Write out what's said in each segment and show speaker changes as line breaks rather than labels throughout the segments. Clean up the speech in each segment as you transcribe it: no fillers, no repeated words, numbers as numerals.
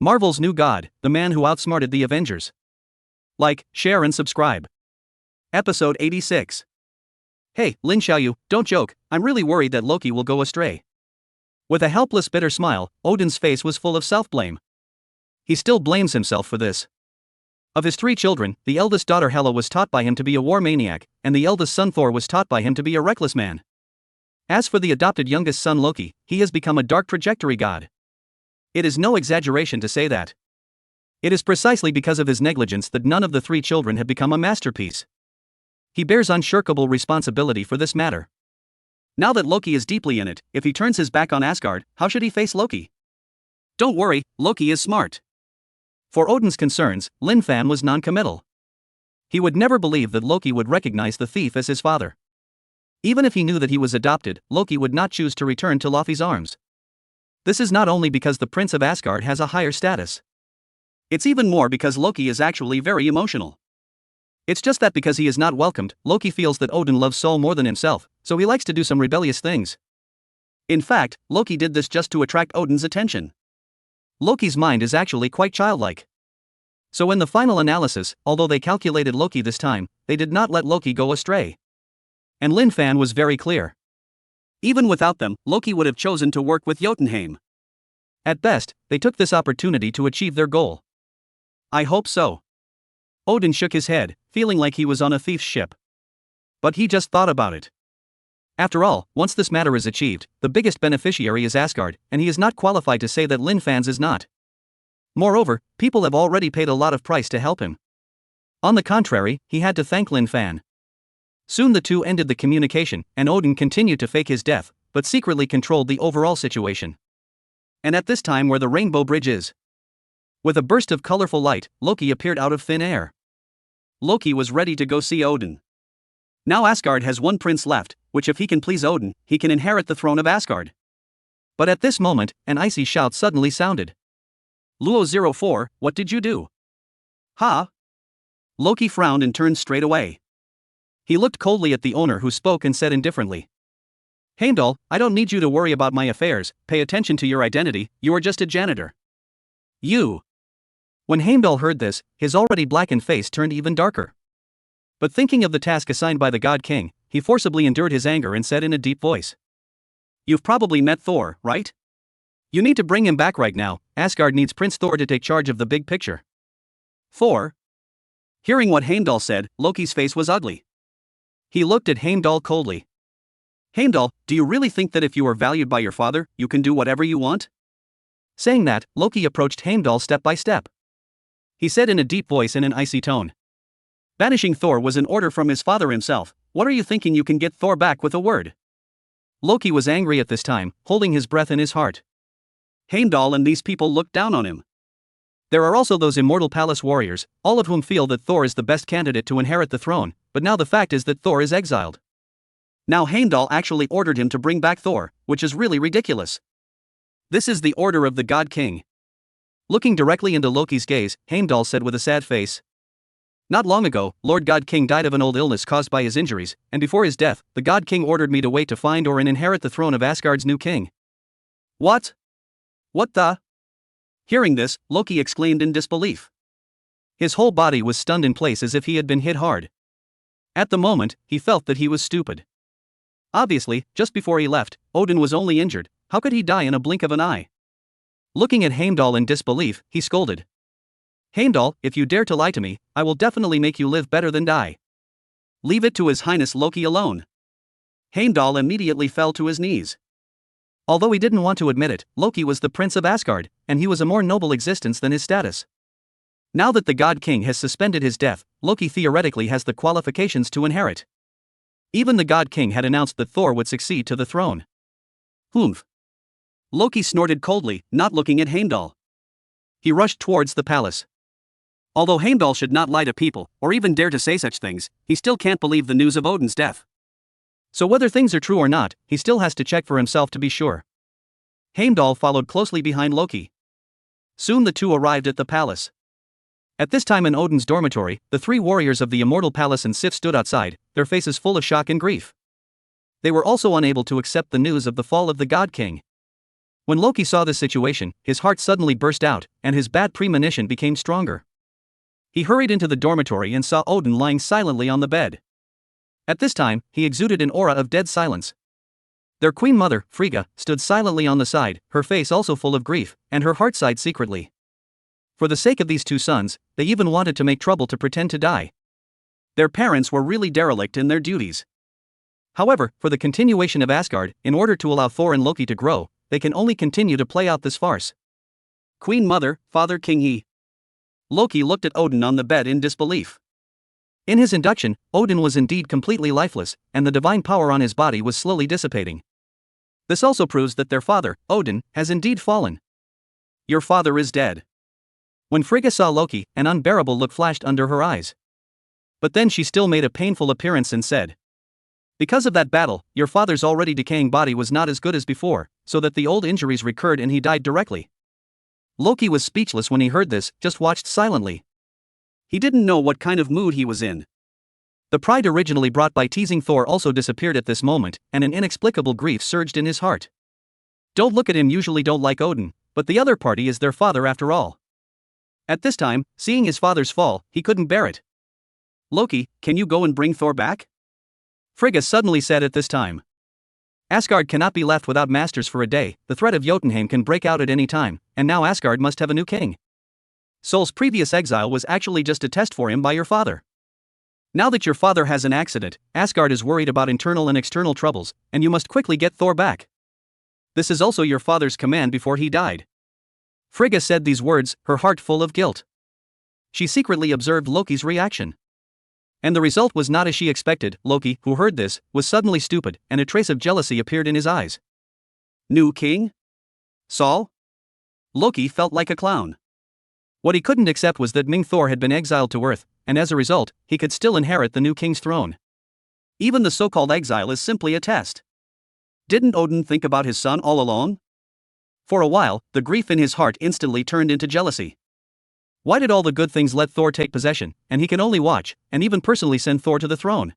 Marvel's new god, the man who outsmarted the Avengers. Like, share and subscribe. Episode 86. Hey, Lin Xiaoyu, don't joke, I'm really worried that Loki will go astray. With a helpless bitter smile, Odin's face was full of self-blame. He still blames himself for this. Of his 3 children, the eldest daughter Hela was taught by him to be a war maniac, and the eldest son Thor was taught by him to be a reckless man. As for the adopted youngest son Loki, he has become a dark trajectory god. It is no exaggeration to say that. It is precisely because of his negligence that none of the 3 children have become a masterpiece. He bears unshirkable responsibility for this matter. Now that Loki is deeply in it, if he turns his back on Asgard, how should he face Loki? Don't worry, Loki is smart. For Odin's concerns, Lin Fan was non-committal. He would never believe that Loki would recognize the thief as his father. Even if he knew that he was adopted, Loki would not choose to return to Loki's arms. This is not only because the Prince of Asgard has a higher status. It's even more because Loki is actually very emotional. It's just that because he is not welcomed, Loki feels that Odin loves Sol more than himself, so he likes to do some rebellious things. In fact, Loki did this just to attract Odin's attention. Loki's mind is actually quite childlike. So in the final analysis, although they calculated Loki this time, they did not let Loki go astray. And Lin Fan was very clear. Even without them, Loki would have chosen to work with Jotunheim. At best, they took this opportunity to achieve their goal. I hope so. Odin shook his head, feeling like he was on a thief's ship. But he just thought about it. After all, once this matter is achieved, the biggest beneficiary is Asgard, and he is not qualified to say that Lin Fan's is not. Moreover, people have already paid a lot of price to help him. On the contrary, he had to thank Lin Fan. Soon the two ended the communication, and Odin continued to fake his death, but secretly controlled the overall situation. And at this time where the Rainbow Bridge is. With a burst of colorful light, Loki appeared out of thin air. Loki was ready to go see Odin. Now Asgard has one prince left, which if he can please Odin, he can inherit the throne of Asgard. But at this moment, an icy shout suddenly sounded. Luo-04, what did you do? Ha! Loki frowned and turned straight away. He looked coldly at the owner who spoke and said indifferently. Heimdall, I don't need you to worry about my affairs, pay attention to your identity, you are just a janitor. You. When Heimdall heard this, his already blackened face turned even darker. But thinking of the task assigned by the God King, he forcibly endured his anger and said in a deep voice. You've probably met Thor, right? You need to bring him back right now, Asgard needs Prince Thor to take charge of the big picture. Thor? Hearing what Heimdall said, Loki's face was ugly. He looked at Heimdall coldly. Heimdall, do you really think that if you are valued by your father, you can do whatever you want? Saying that, Loki approached Heimdall step by step. He said in a deep voice and an icy tone. Banishing Thor was an order from his father himself, what are you thinking you can get Thor back with a word? Loki was angry at this time, holding his breath in his heart. Heimdall and these people looked down on him. There are also those immortal palace warriors, all of whom feel that Thor is the best candidate to inherit the throne, but now the fact is that Thor is exiled. Now Heimdall actually ordered him to bring back Thor, which is really ridiculous. This is the order of the God King. Looking directly into Loki's gaze, Heimdall said with a sad face. Not long ago, Lord God King died of an old illness caused by his injuries, and before his death, the God King ordered me to wait to find or inherit the throne of Asgard's new king. What? What the? Hearing this, Loki exclaimed in disbelief. His whole body was stunned in place as if he had been hit hard. At the moment, he felt that he was stupid. Obviously, just before he left, Odin was only injured, how could he die in a blink of an eye? Looking at Heimdall in disbelief, he scolded. Heimdall, if you dare to lie to me, I will definitely make you live better than die. Leave it to His Highness Loki alone. Heimdall immediately fell to his knees. Although he didn't want to admit it, Loki was the Prince of Asgard, and he was a more noble existence than his status. Now that the God King has suspended his death, Loki theoretically has the qualifications to inherit. Even the God King had announced that Thor would succeed to the throne. Humph. Loki snorted coldly, not looking at Heimdall. He rushed towards the palace. Although Heimdall should not lie to people, or even dare to say such things, he still can't believe the news of Odin's death. So whether things are true or not, he still has to check for himself to be sure. Heimdall followed closely behind Loki. Soon the two arrived at the palace. At this time in Odin's dormitory, the 3 warriors of the immortal palace and Sif stood outside, their faces full of shock and grief. They were also unable to accept the news of the fall of the God King. When Loki saw this situation, his heart suddenly burst out, and his bad premonition became stronger. He hurried into the dormitory and saw Odin lying silently on the bed. At this time, he exuded an aura of dead silence. Their queen mother, Frigga, stood silently on the side, her face also full of grief, and her heart sighed secretly. For the sake of these two sons, they even wanted to make trouble to pretend to die. Their parents were really derelict in their duties. However, for the continuation of Asgard, in order to allow Thor and Loki to grow, they can only continue to play out this farce. Queen Mother, Father King He. Loki looked at Odin on the bed in disbelief. In his induction, Odin was indeed completely lifeless, and the divine power on his body was slowly dissipating. This also proves that their father, Odin, has indeed fallen. Your father is dead. When Frigga saw Loki, an unbearable look flashed under her eyes. But then she still made a painful appearance and said, because of that battle, your father's already decaying body was not as good as before, so that the old injuries recurred and he died directly. Loki was speechless when he heard this, just watched silently. He didn't know what kind of mood he was in. The pride originally brought by teasing Thor also disappeared at this moment, and an inexplicable grief surged in his heart. Don't look at him, usually don't like Odin, but the other party is their father after all. At this time, seeing his father's fall, he couldn't bear it. Loki, can you go and bring Thor back? Frigga suddenly said at this time. Asgard cannot be left without masters for a day, the threat of Jotunheim can break out at any time, and now Asgard must have a new king. Sol's previous exile was actually just a test for him by your father. Now that your father has an accident, Asgard is worried about internal and external troubles, and you must quickly get Thor back. This is also your father's command before he died. Frigga said these words, her heart full of guilt. She secretly observed Loki's reaction. And the result was not as she expected. Loki, who heard this, was suddenly stupid, and a trace of jealousy appeared in his eyes. New king? Sol? Loki felt like a clown. What he couldn't accept was that Ming Thor had been exiled to Earth, and as a result, he could still inherit the new king's throne. Even the so-called exile is simply a test. Didn't Odin think about his son all along? For a while, the grief in his heart instantly turned into jealousy. Why did all the good things let Thor take possession, and he can only watch, and even personally send Thor to the throne?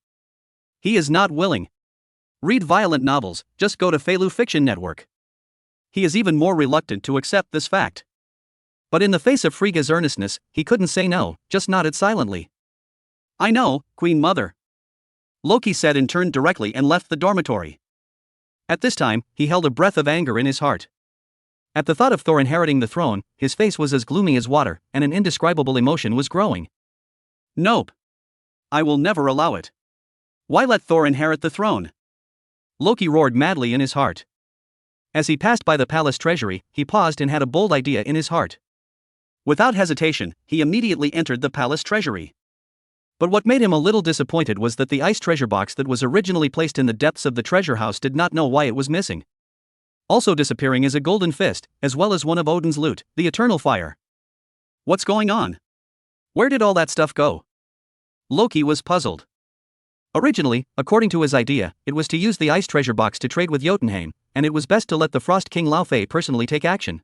He is not willing. Read violent novels, just go to Feilu Fiction Network. He is even more reluctant to accept this fact. But in the face of Frigga's earnestness, he couldn't say no, just nodded silently. I know, Queen Mother. Loki said and turned directly and left the dormitory. At this time, he held a breath of anger in his heart. At the thought of Thor inheriting the throne, his face was as gloomy as water, and an indescribable emotion was growing. Nope. I will never allow it. Why let Thor inherit the throne? Loki roared madly in his heart. As he passed by the palace treasury, he paused and had a bold idea in his heart. Without hesitation, he immediately entered the palace treasury. But what made him a little disappointed was that the ice treasure box that was originally placed in the depths of the treasure house did not know why it was missing. Also disappearing is a golden fist, as well as one of Odin's loot, the eternal fire. What's going on? Where did all that stuff go? Loki was puzzled. Originally, according to his idea, it was to use the ice treasure box to trade with Jotunheim, and it was best to let the Frost King Laufey personally take action.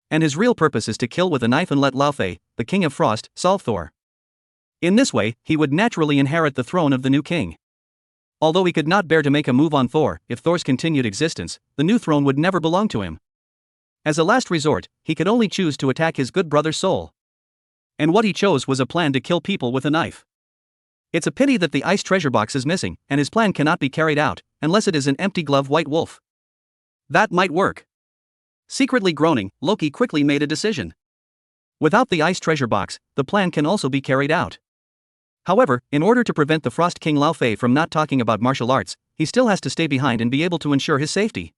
And his real purpose is to kill with a knife and let Laufey, the King of Frost, solve Thor. In this way, he would naturally inherit the throne of the new king. Although he could not bear to make a move on Thor, if Thor's continued existence, the new throne would never belong to him. As a last resort, he could only choose to attack his good brother Sol. And what he chose was a plan to kill people with a knife. It's a pity that the ice treasure box is missing, and his plan cannot be carried out, unless it is an empty glove white wolf. That might work. Secretly groaning, Loki quickly made a decision. Without the ice treasure box, the plan can also be carried out. However, in order to prevent the Frost King Laufey from not talking about martial arts, he still has to stay behind and be able to ensure his safety.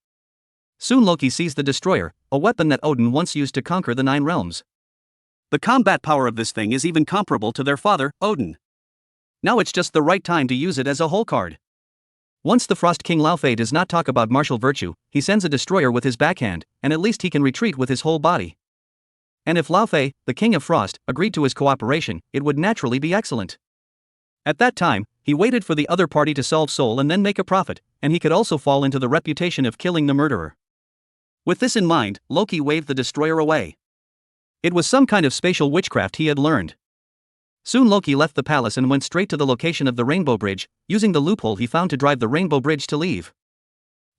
Soon Loki sees the Destroyer, a weapon that Odin once used to conquer the 9 realms. The combat power of this thing is even comparable to their father, Odin. Now it's just the right time to use it as a whole card. Once the Frost King Laufey does not talk about martial virtue, he sends a destroyer with his backhand, and at least he can retreat with his whole body. And if Laufey, the King of Frost, agreed to his cooperation, it would naturally be excellent. At that time, he waited for the other party to solve Sol and then make a profit, and he could also fall into the reputation of killing the murderer. With this in mind, Loki waved the destroyer away. It was some kind of spatial witchcraft he had learned. Soon Loki left the palace and went straight to the location of the Rainbow Bridge, using the loophole he found to drive the Rainbow Bridge to leave.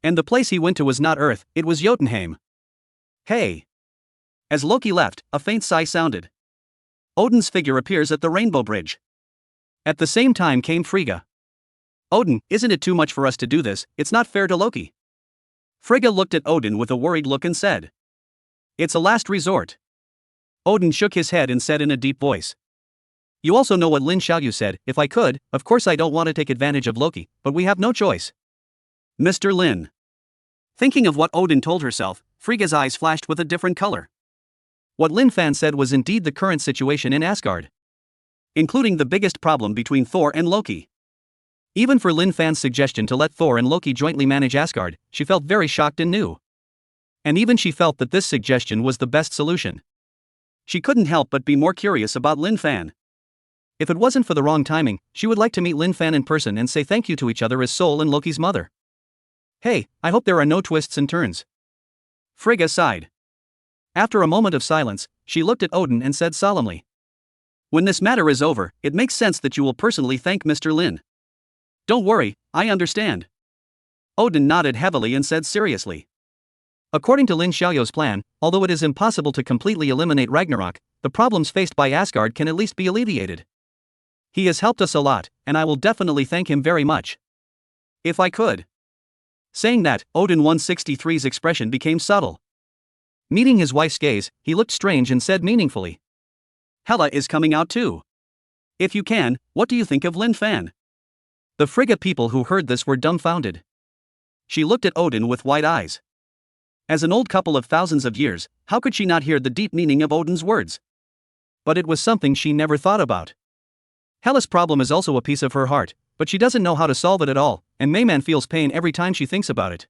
And the place he went to was not Earth, it was Jotunheim. Hey! As Loki left, a faint sigh sounded. Odin's figure appears at the Rainbow Bridge. At the same time came Frigga. Odin, isn't it too much for us to do this? It's not fair to Loki. Frigga looked at Odin with a worried look and said, "It's a last resort." Odin shook his head and said in a deep voice, "You also know what Lin Xiaoyu said, if I could, of course I don't want to take advantage of Loki, but we have no choice." Mr. Lin. Thinking of what Odin told herself, Frigga's eyes flashed with a different color. What Lin Fan said was indeed the current situation in Asgard, including the biggest problem between Thor and Loki. Even for Lin Fan's suggestion to let Thor and Loki jointly manage Asgard, she felt very shocked and new. And even she felt that this suggestion was the best solution. She couldn't help but be more curious about Lin Fan. If it wasn't for the wrong timing, she would like to meet Lin Fan in person and say thank you to each other as Sol and Loki's mother. Hey, I hope there are no twists and turns. Frigga sighed. After a moment of silence, she looked at Odin and said solemnly, "When this matter is over, it makes sense that you will personally thank Mr. Lin." "Don't worry, I understand." Odin nodded heavily and said seriously, "According to Lin Xiaoyu's plan, although it is impossible to completely eliminate Ragnarok, the problems faced by Asgard can at least be alleviated. He has helped us a lot, and I will definitely thank him very much. If I could." Saying that, Odin 163's expression became subtle. Meeting his wife's gaze, he looked strange and said meaningfully, "Hela is coming out too. If you can, what do you think of Lin Fan?" The Frigga people who heard this were dumbfounded. She looked at Odin with wide eyes. As an old couple of thousands of years, how could she not hear the deep meaning of Odin's words? But it was something she never thought about. Hela's problem is also a piece of her heart, but she doesn't know how to solve it at all, and Mayman feels pain every time she thinks about it.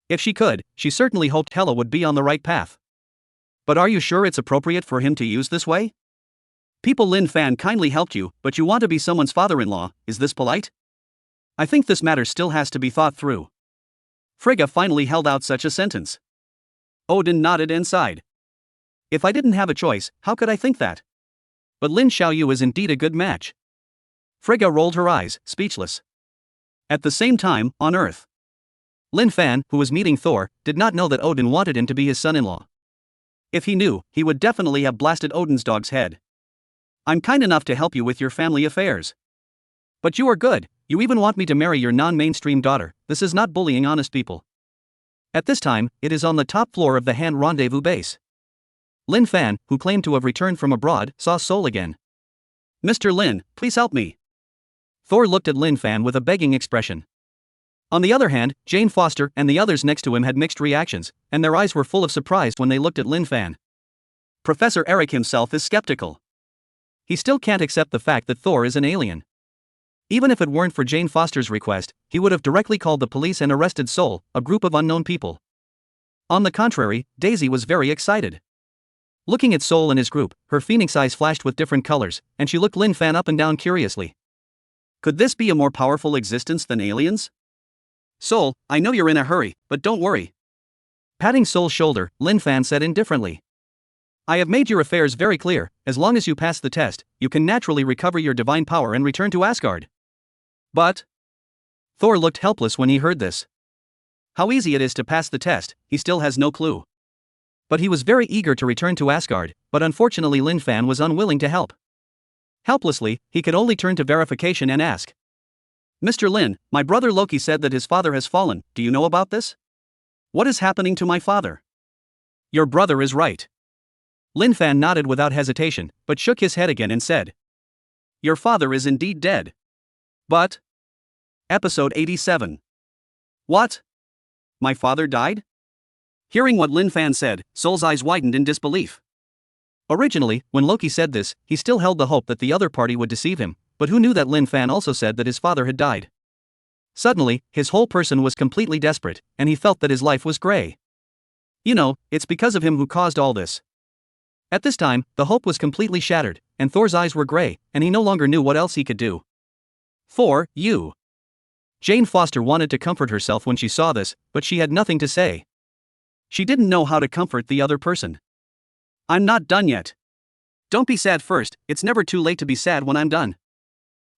If she could, she certainly hoped Hela would be on the right path. But are you sure it's appropriate for him to use this way? People Lin Fan kindly helped you, but you want to be someone's father-in-law, is this polite? I think this matter still has to be thought through. Frigga finally held out such a sentence. Odin nodded and sighed. If I didn't have a choice, how could I think that? But Lin Xiaoyu is indeed a good match. Frigga rolled her eyes, speechless. At the same time, on Earth, Lin Fan, who was meeting Thor, did not know that Odin wanted him to be his son-in-law. If he knew, he would definitely have blasted Odin's dog's head. I'm kind enough to help you with your family affairs. But you are good, you even want me to marry your non-mainstream daughter. This is not bullying honest people. At this time, it is on the top floor of the Han Rendezvous base. Lin Fan, who claimed to have returned from abroad, saw Sol again. "Mr. Lin, please help me." Thor looked at Lin Fan with a begging expression. On the other hand, Jane Foster and the others next to him had mixed reactions, and their eyes were full of surprise when they looked at Lin Fan. Professor Eric himself is skeptical. He still can't accept the fact that Thor is an alien. Even if it weren't for Jane Foster's request, he would have directly called the police and arrested Sol, a group of unknown people. On the contrary, Daisy was very excited. Looking at Sol and his group, her phoenix eyes flashed with different colors, and she looked Lin Fan up and down curiously. Could this be a more powerful existence than aliens? Sol, I know you're in a hurry, but don't worry. Patting Sol's shoulder, Lin Fan said indifferently. I have made your affairs very clear. As long as you pass the test, you can naturally recover your divine power and return to Asgard. But Thor looked helpless when he heard this. How easy it is to pass the test, he still has no clue. But he was very eager to return to Asgard, but unfortunately Lin Fan was unwilling to help. Helplessly, he could only turn to verification and ask. Mr. Lin, my brother Loki said that his father has fallen. Do you know about this? What is happening to my father? Your brother is right. Lin Fan nodded without hesitation, but shook his head again and said. Your father is indeed dead. But Episode 87. What? My father died? Hearing what Lin Fan said, Sol's eyes widened in disbelief. Originally, when Loki said this, he still held the hope that the other party would deceive him, but who knew that Lin Fan also said that his father had died? Suddenly, his whole person was completely desperate, and he felt that his life was gray. You know, it's because of him who caused all this. At this time, the hope was completely shattered, and Thor's eyes were gray, and he no longer knew what else he could do. Thor, you. Jane Foster wanted to comfort herself when she saw this, but she had nothing to say. She didn't know how to comfort the other person. I'm not done yet. Don't be sad first, it's never too late to be sad when I'm done.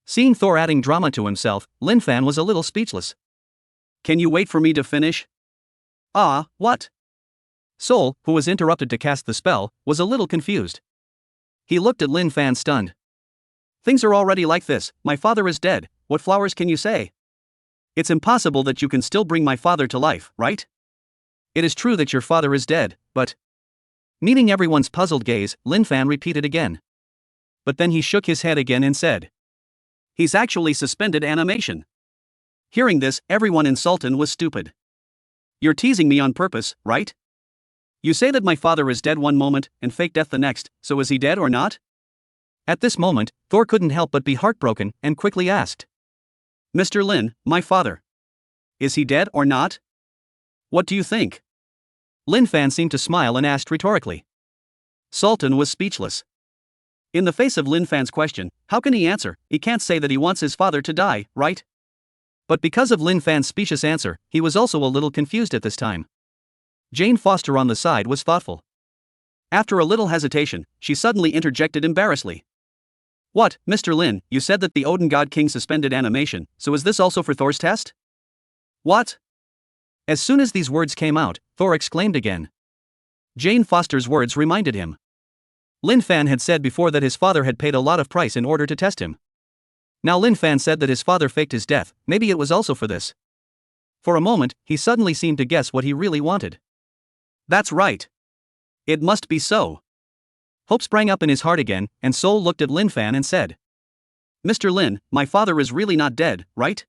Seeing Thor adding drama to himself, Lin Fan was a little speechless. Can you wait for me to finish? Ah, what? Sol, who was interrupted to cast the spell, was a little confused. He looked at Lin Fan stunned. Things are already like this, my father is dead, what flowers can you say? It's impossible that you can still bring my father to life, right? It is true that your father is dead, but... Meeting everyone's puzzled gaze, Lin Fan repeated again. But then he shook his head again and said, he's actually suspended animation. Hearing this, everyone in Sultan was stupid. You're teasing me on purpose, right? You say that my father is dead one moment, and fake death the next, so is he dead or not? At this moment, Thor couldn't help but be heartbroken, and quickly asked. Mr. Lin, my father. Is he dead or not? What do you think? Lin Fan seemed to smile and asked rhetorically. Sultan was speechless. In the face of Lin Fan's question, how can he answer? He can't say that he wants his father to die, right? But because of Lin Fan's specious answer, he was also a little confused at this time. Jane Foster on the side was thoughtful. After a little hesitation, she suddenly interjected embarrassedly. What, Mr. Lin, you said that the Odin God King suspended animation, so is this also for Thor's test? What? As soon as these words came out, Thor exclaimed again. Jane Foster's words reminded him. Lin Fan had said before that his father had paid a lot of price in order to test him. Now Lin Fan said that his father faked his death, maybe it was also for this. For a moment, he suddenly seemed to guess what he really wanted. That's right. It must be so. Hope sprang up in his heart again, and Sol looked at Lin Fan and said. Mr. Lin, my father is really not dead, right?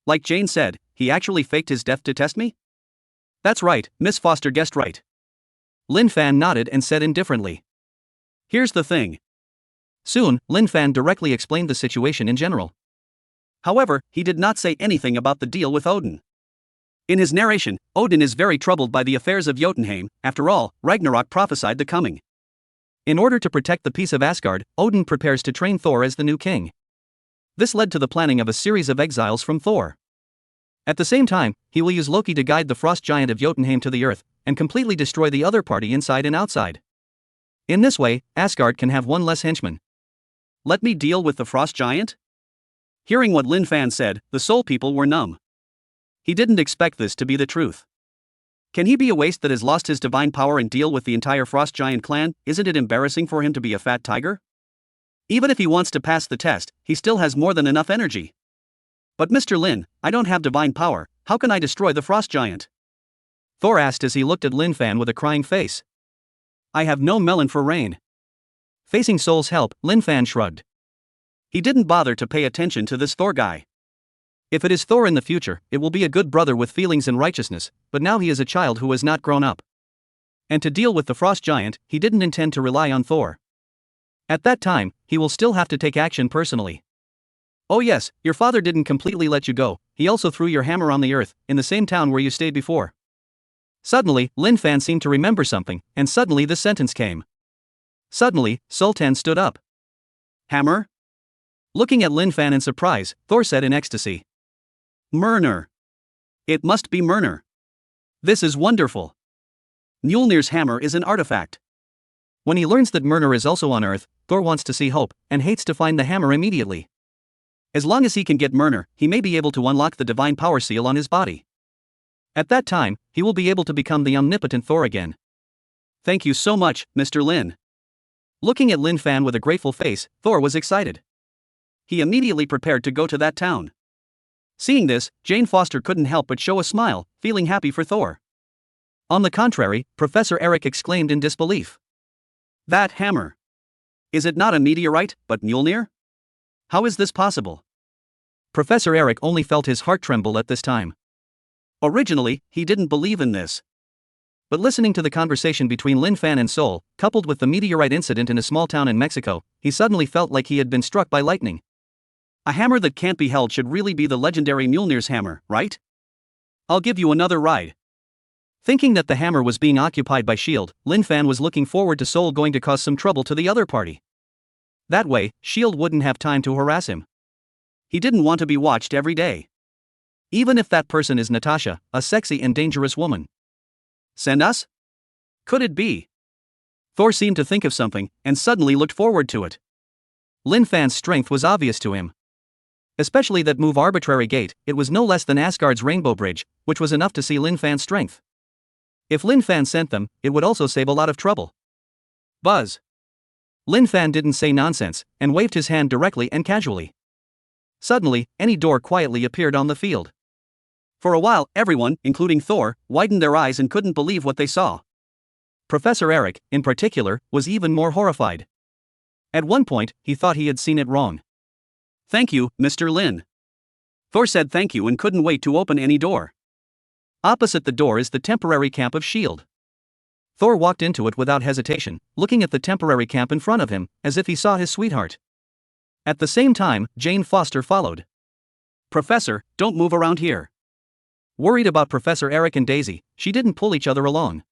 Like Jane said, he actually faked his death to test me? That's right, Miss Foster guessed right. Lin Fan nodded and said indifferently. Here's the thing. Soon, Lin Fan directly explained the situation in general. However, he did not say anything about the deal with Odin. In his narration, Odin is very troubled by the affairs of Jotunheim. After all, Ragnarok prophesied the coming. In order to protect the peace of Asgard, Odin prepares to train Thor as the new king. This led to the planning of a series of exiles from Thor. At the same time, he will use Loki to guide the frost giant of Jotunheim to the earth, and completely destroy the other party inside and outside. In this way, Asgard can have one less henchman. Let me deal with the frost giant? Hearing what Lin Fan said, the Soul people were numb. He didn't expect this to be the truth. Can he be a waste that has lost his divine power and deal with the entire frost giant clan? Isn't it embarrassing for him to be a fat tiger? Even if he wants to pass the test, he still has more than enough energy. But Mr. Lin, I don't have divine power, how can I destroy the frost giant? Thor asked as he looked at Lin Fan with a crying face. I have no melon for rain. Facing Sol's help, Lin Fan shrugged. He didn't bother to pay attention to this Thor guy. If it is Thor in the future, it will be a good brother with feelings and righteousness, but now he is a child who has not grown up. And to deal with the frost giant, he didn't intend to rely on Thor. At that time, he will still have to take action personally. Oh yes, your father didn't completely let you go, he also threw your hammer on the earth, in the same town where you stayed before. Suddenly, Lin Fan seemed to remember something, and suddenly the sentence came. Suddenly, Sultan stood up. Hammer? Looking at Lin Fan in surprise, Thor said in ecstasy. Mjolnir. It must be Mjolnir. This is wonderful. Mjolnir's hammer is an artifact. When he learns that Mjolnir is also on Earth, Thor wants to see Hope, and hates to find the hammer immediately. As long as he can get Mjolnir, he may be able to unlock the divine power seal on his body. At that time, he will be able to become the omnipotent Thor again. Thank you so much, Mr. Lin. Looking at Lin Fan with a grateful face, Thor was excited. He immediately prepared to go to that town. Seeing this, Jane Foster couldn't help but show a smile, feeling happy for Thor. On the contrary, Professor Eric exclaimed in disbelief. That hammer. Is it not a meteorite, but Mjolnir? How is this possible? Professor Eric only felt his heart tremble at this time. Originally, he didn't believe in this. But listening to the conversation between Lin Fan and Sol, coupled with the meteorite incident in a small town in Mexico, he suddenly felt like he had been struck by lightning. A hammer that can't be held should really be the legendary Mjolnir's hammer, right? I'll give you another ride. Thinking that the hammer was being occupied by S.H.I.E.L.D., Lin Fan was looking forward to Sol going to cause some trouble to the other party. That way, S.H.I.E.L.D. wouldn't have time to harass him. He didn't want to be watched every day. Even if that person is Natasha, a sexy and dangerous woman. Send us? Could it be? Thor seemed to think of something, and suddenly looked forward to it. Lin Fan's strength was obvious to him. Especially that move arbitrary gate, it was no less than Asgard's rainbow bridge, which was enough to see Lin Fan's strength. If Lin Fan sent them, it would also save a lot of trouble. Buzz. Lin Fan didn't say nonsense, and waved his hand directly and casually. Suddenly, any door quietly appeared on the field. For a while, everyone, including Thor, widened their eyes and couldn't believe what they saw. Professor Eric, in particular, was even more horrified. At one point, he thought he had seen it wrong. "Thank you, Mr. Lin." Thor said thank you and couldn't wait to open any door. Opposite the door is the temporary camp of S.H.I.E.L.D. Thor walked into it without hesitation, looking at the temporary camp in front of him, as if he saw his sweetheart. At the same time, Jane Foster followed. "Professor, don't move around here." Worried about Professor Eric and Daisy, she didn't pull each other along.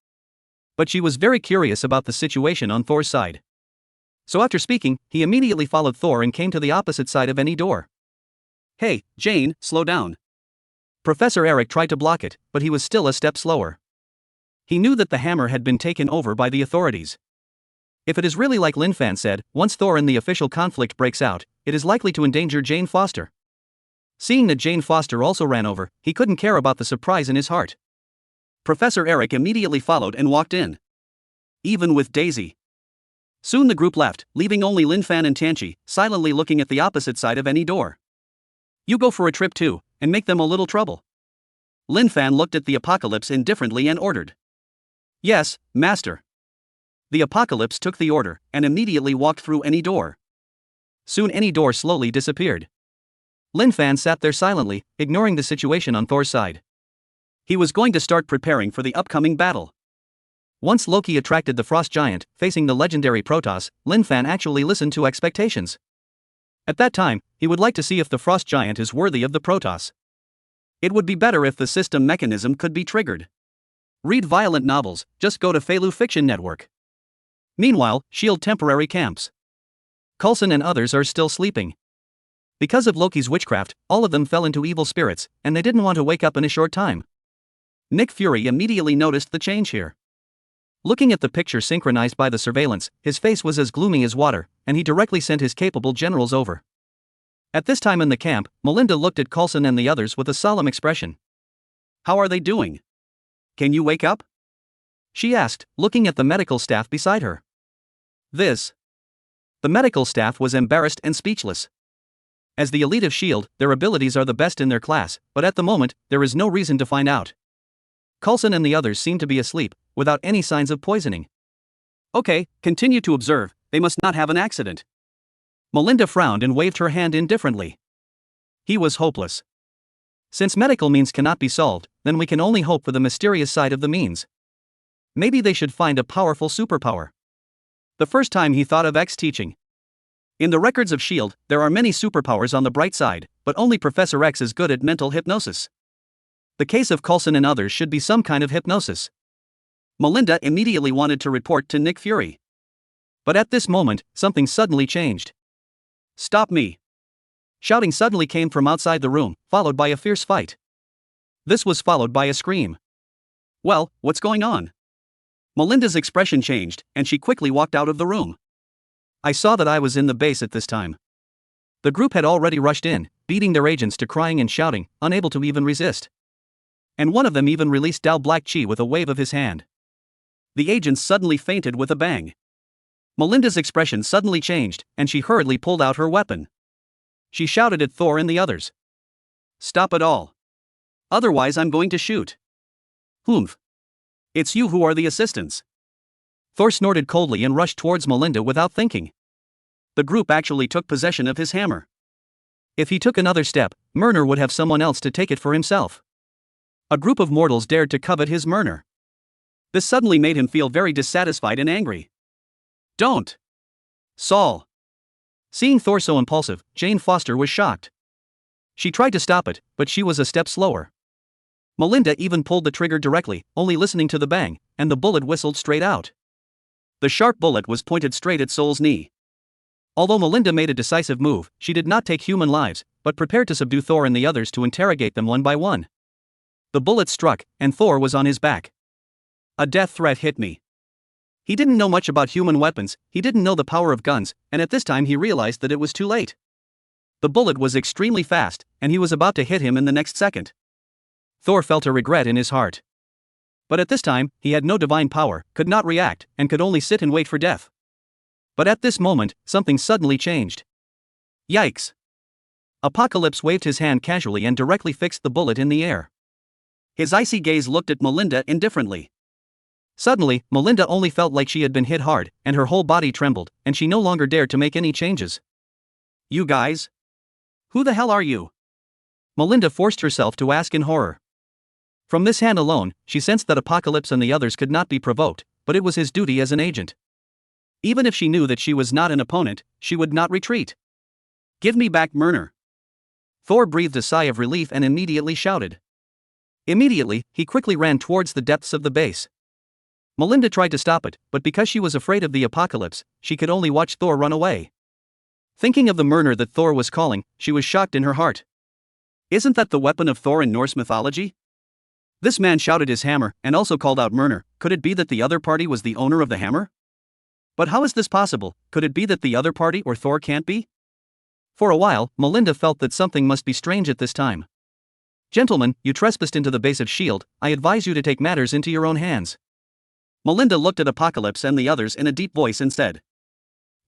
But she was very curious about the situation on Thor's side. So after speaking, he immediately followed Thor and came to the opposite side of any door. "Hey, Jane, slow down." Professor Eric tried to block it, but he was still a step slower. He knew that the hammer had been taken over by the authorities. If it is really like Lin Fan said, once Thor and the official conflict breaks out, it is likely to endanger Jane Foster. Seeing that Jane Foster also ran over, he couldn't care about the surprise in his heart. Professor Eric immediately followed and walked in. Even with Daisy. Soon the group left, leaving only Lin Fan and Tanchi, silently looking at the opposite side of any door. "You go for a trip too, and make them a little trouble." Lin Fan looked at the Apocalypse indifferently and ordered. "Yes, Master." The Apocalypse took the order, and immediately walked through any door. Soon any door slowly disappeared. Lin Fan sat there silently, ignoring the situation on Thor's side. He was going to start preparing for the upcoming battle. Once Loki attracted the Frost Giant, facing the legendary Protoss, Lin Fan actually listened to expectations. At that time, he would like to see if the Frost Giant is worthy of the Protoss. It would be better if the system mechanism could be triggered. Read violent novels, just go to Feilu Fiction Network. Meanwhile, S.H.I.E.L.D. temporary camps. Coulson and others are still sleeping. Because of Loki's witchcraft, all of them fell into evil spirits, and they didn't want to wake up in a short time. Nick Fury immediately noticed the change here. Looking at the picture synchronized by the surveillance, his face was as gloomy as water, and he directly sent his capable generals over. At this time in the camp, Melinda looked at Coulson and the others with a solemn expression. "How are they doing? Can you wake up?" she asked, looking at the medical staff beside her. The medical staff was embarrassed and speechless. As the elite of S.H.I.E.L.D., their abilities are the best in their class, but at the moment, there is no reason to find out. Coulson and the others seemed to be asleep, without any signs of poisoning. "Okay, continue to observe, they must not have an accident." Melinda frowned and waved her hand indifferently. He was hopeless. Since medical means cannot be solved, then we can only hope for the mysterious side of the means. Maybe they should find a powerful superpower. The first time he thought of X teaching. In the records of S.H.I.E.L.D., there are many superpowers on the bright side, but only Professor X is good at mental hypnosis. The case of Coulson and others should be some kind of hypnosis. Melinda immediately wanted to report to Nick Fury. But at this moment, something suddenly changed. "Stop me!" Shouting suddenly came from outside the room, followed by a fierce fight. This was followed by a scream. "Well, what's going on?" Melinda's expression changed, and she quickly walked out of the room. "I saw that I was in the base at this time." The group had already rushed in, beating their agents to crying and shouting, unable to even resist. And one of them even released Dao Black Chi with a wave of his hand. The agents suddenly fainted with a bang. Melinda's expression suddenly changed, and she hurriedly pulled out her weapon. She shouted at Thor and the others. "Stop it all. Otherwise I'm going to shoot." "Humph. It's you who are the assistants." Thor snorted coldly and rushed towards Melinda without thinking. The group actually took possession of his hammer. If he took another step, Mjolnir would have someone else to take it for himself. A group of mortals dared to covet his Mjolnir. This suddenly made him feel very dissatisfied and angry. "Don't! Saul!" Seeing Thor so impulsive, Jane Foster was shocked. She tried to stop it, but she was a step slower. Melinda even pulled the trigger directly, only listening to the bang, and the bullet whistled straight out. The sharp bullet was pointed straight at Sol's knee. Although Melinda made a decisive move, she did not take human lives, but prepared to subdue Thor and the others to interrogate them one by one. The bullet struck, and Thor was on his back. A death threat hit me. He didn't know much about human weapons, he didn't know the power of guns, and at this time he realized that it was too late. The bullet was extremely fast, and he was about to hit him in the next second. Thor felt a regret in his heart. But at this time, he had no divine power, could not react, and could only sit and wait for death. But at this moment, something suddenly changed. Yikes! Apocalypse waved his hand casually and directly fixed the bullet in the air. His icy gaze looked at Melinda indifferently. Suddenly, Melinda only felt like she had been hit hard, and her whole body trembled, and she no longer dared to make any changes. You guys? Who the hell are you? Melinda forced herself to ask in horror. From this hand alone, she sensed that Apocalypse and the others could not be provoked, but it was his duty as an agent. Even if she knew that she was not an opponent, she would not retreat. Give me back Mjolnir. Thor breathed a sigh of relief and immediately shouted. Immediately, he quickly ran towards the depths of the base. Melinda tried to stop it, but because she was afraid of the Apocalypse, she could only watch Thor run away. Thinking of the Mjolnir that Thor was calling, she was shocked in her heart. Isn't that the weapon of Thor in Norse mythology? This man shouted his hammer, and also called out Mjolnir. Could it be that the other party was the owner of the hammer? But how is this possible? Could it be that the other party or Thor can't be? For a while, Melinda felt that something must be strange at this time. Gentlemen, you trespassed into the base of S.H.I.E.L.D., I advise you to take matters into your own hands. Melinda looked at Apocalypse and the others in a deep voice and said.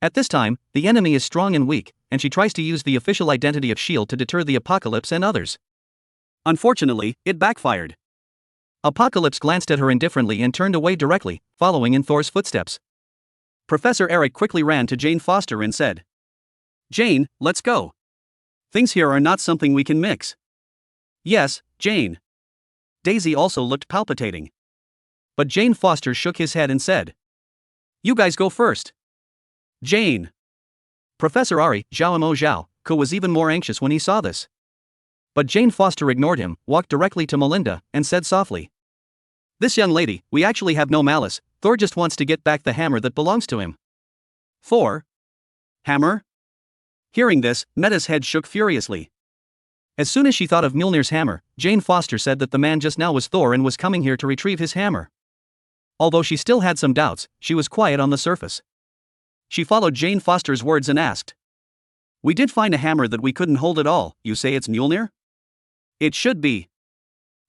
At this time, the enemy is strong and weak, and she tries to use the official identity of S.H.I.E.L.D. to deter the Apocalypse and others. Unfortunately, it backfired. Apocalypse glanced at her indifferently and turned away directly, following in Thor's footsteps. Professor Eric quickly ran to Jane Foster and said. Jane, let's go. Things here are not something we can mix. Yes, Jane. Daisy also looked palpitating. But Jane Foster shook his head and said. You guys go first. Jane. Professor Ari, Zhao Mo Zhao, was even more anxious when he saw this. But Jane Foster ignored him, walked directly to Melinda, and said softly. This young lady, we actually have no malice, Thor just wants to get back the hammer that belongs to him. Thor? Hammer? Hearing this, Meta's head shook furiously. As soon as she thought of Mjolnir's hammer, Jane Foster said that the man just now was Thor and was coming here to retrieve his hammer. Although she still had some doubts, she was quiet on the surface. She followed Jane Foster's words and asked. We did find a hammer that we couldn't hold at all, you say it's Mjolnir? It should be.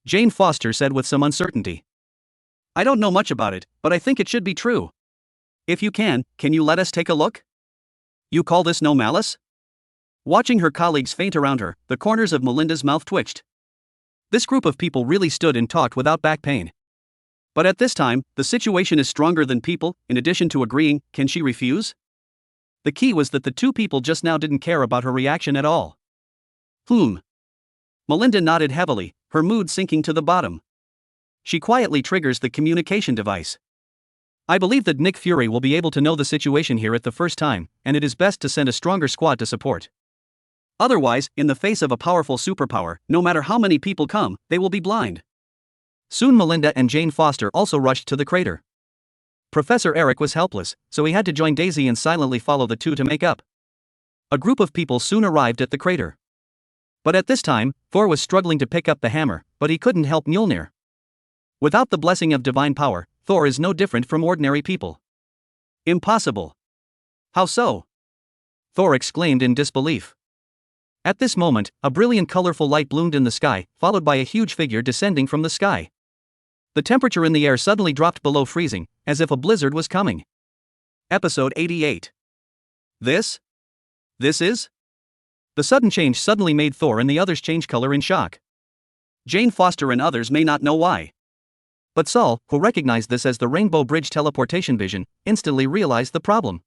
Jane Foster said with some uncertainty. I don't know much about it, but I think it should be true. If you can you let us take a look? You call this no malice? Watching her colleagues faint around her, the corners of Melinda's mouth twitched. This group of people really stood and talked without back pain. But at this time, the situation is stronger than people. In addition to agreeing, can she refuse? The key was that the two people just now didn't care about her reaction at all. Melinda nodded heavily, her mood sinking to the bottom. She quietly triggers the communication device. I believe that Nick Fury will be able to know the situation here at the first time, and it is best to send a stronger squad to support. Otherwise, in the face of a powerful superpower, no matter how many people come, they will be blind. Soon Melinda and Jane Foster also rushed to the crater. Professor Eric was helpless, so he had to join Daisy and silently follow the two to make up. A group of people soon arrived at the crater. But at this time, Thor was struggling to pick up the hammer, but he couldn't help Mjolnir. Without the blessing of divine power, Thor is no different from ordinary people. Impossible. How so? Thor exclaimed in disbelief. At this moment, a brilliant colorful light bloomed in the sky, followed by a huge figure descending from the sky. The temperature in the air suddenly dropped below freezing, as if a blizzard was coming. Episode 88. This is? The sudden change suddenly made Thor and the others change color in shock. Jane Foster and others may not know why. But Saul, who recognized this as the Rainbow Bridge teleportation vision, instantly realized the problem.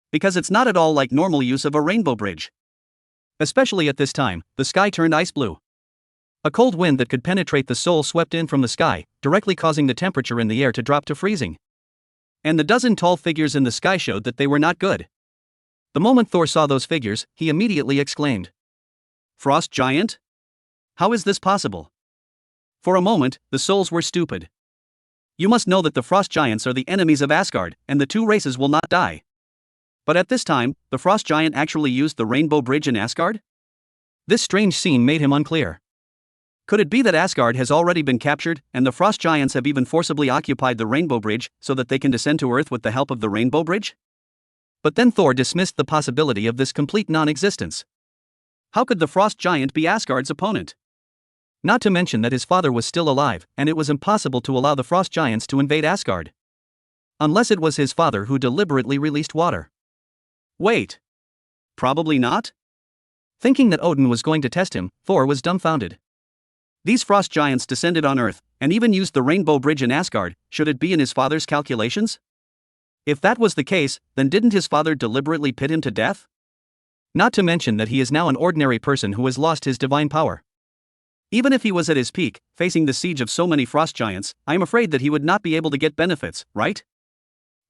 Because it's not at all like normal use of a rainbow bridge. Especially at this time, the sky turned ice blue. A cold wind that could penetrate the soul swept in from the sky, directly causing the temperature in the air to drop to freezing. And the dozen tall figures in the sky showed that they were not good. The moment Thor saw those figures, he immediately exclaimed. Frost giant? How is this possible? For a moment, the souls were stupid. You must know that the frost giants are the enemies of Asgard, and the two races will not die. But at this time, the frost giant actually used the rainbow bridge in Asgard? This strange scene made him unclear. Could it be that Asgard has already been captured, and the frost giants have even forcibly occupied the rainbow bridge, so that they can descend to Earth with the help of the rainbow bridge? But then Thor dismissed the possibility of this complete non-existence. How could the frost giant be Asgard's opponent? Not to mention that his father was still alive, and it was impossible to allow the frost giants to invade Asgard. Unless it was his father who deliberately released water. Wait. Probably not? Thinking that Odin was going to test him, Thor was dumbfounded. These frost giants descended on Earth, and even used the Rainbow Bridge in Asgard. Should it be in his father's calculations? If that was the case, then didn't his father deliberately pit him to death? Not to mention that he is now an ordinary person who has lost his divine power. Even if he was at his peak, facing the siege of so many frost giants, I am afraid that he would not be able to get benefits, right?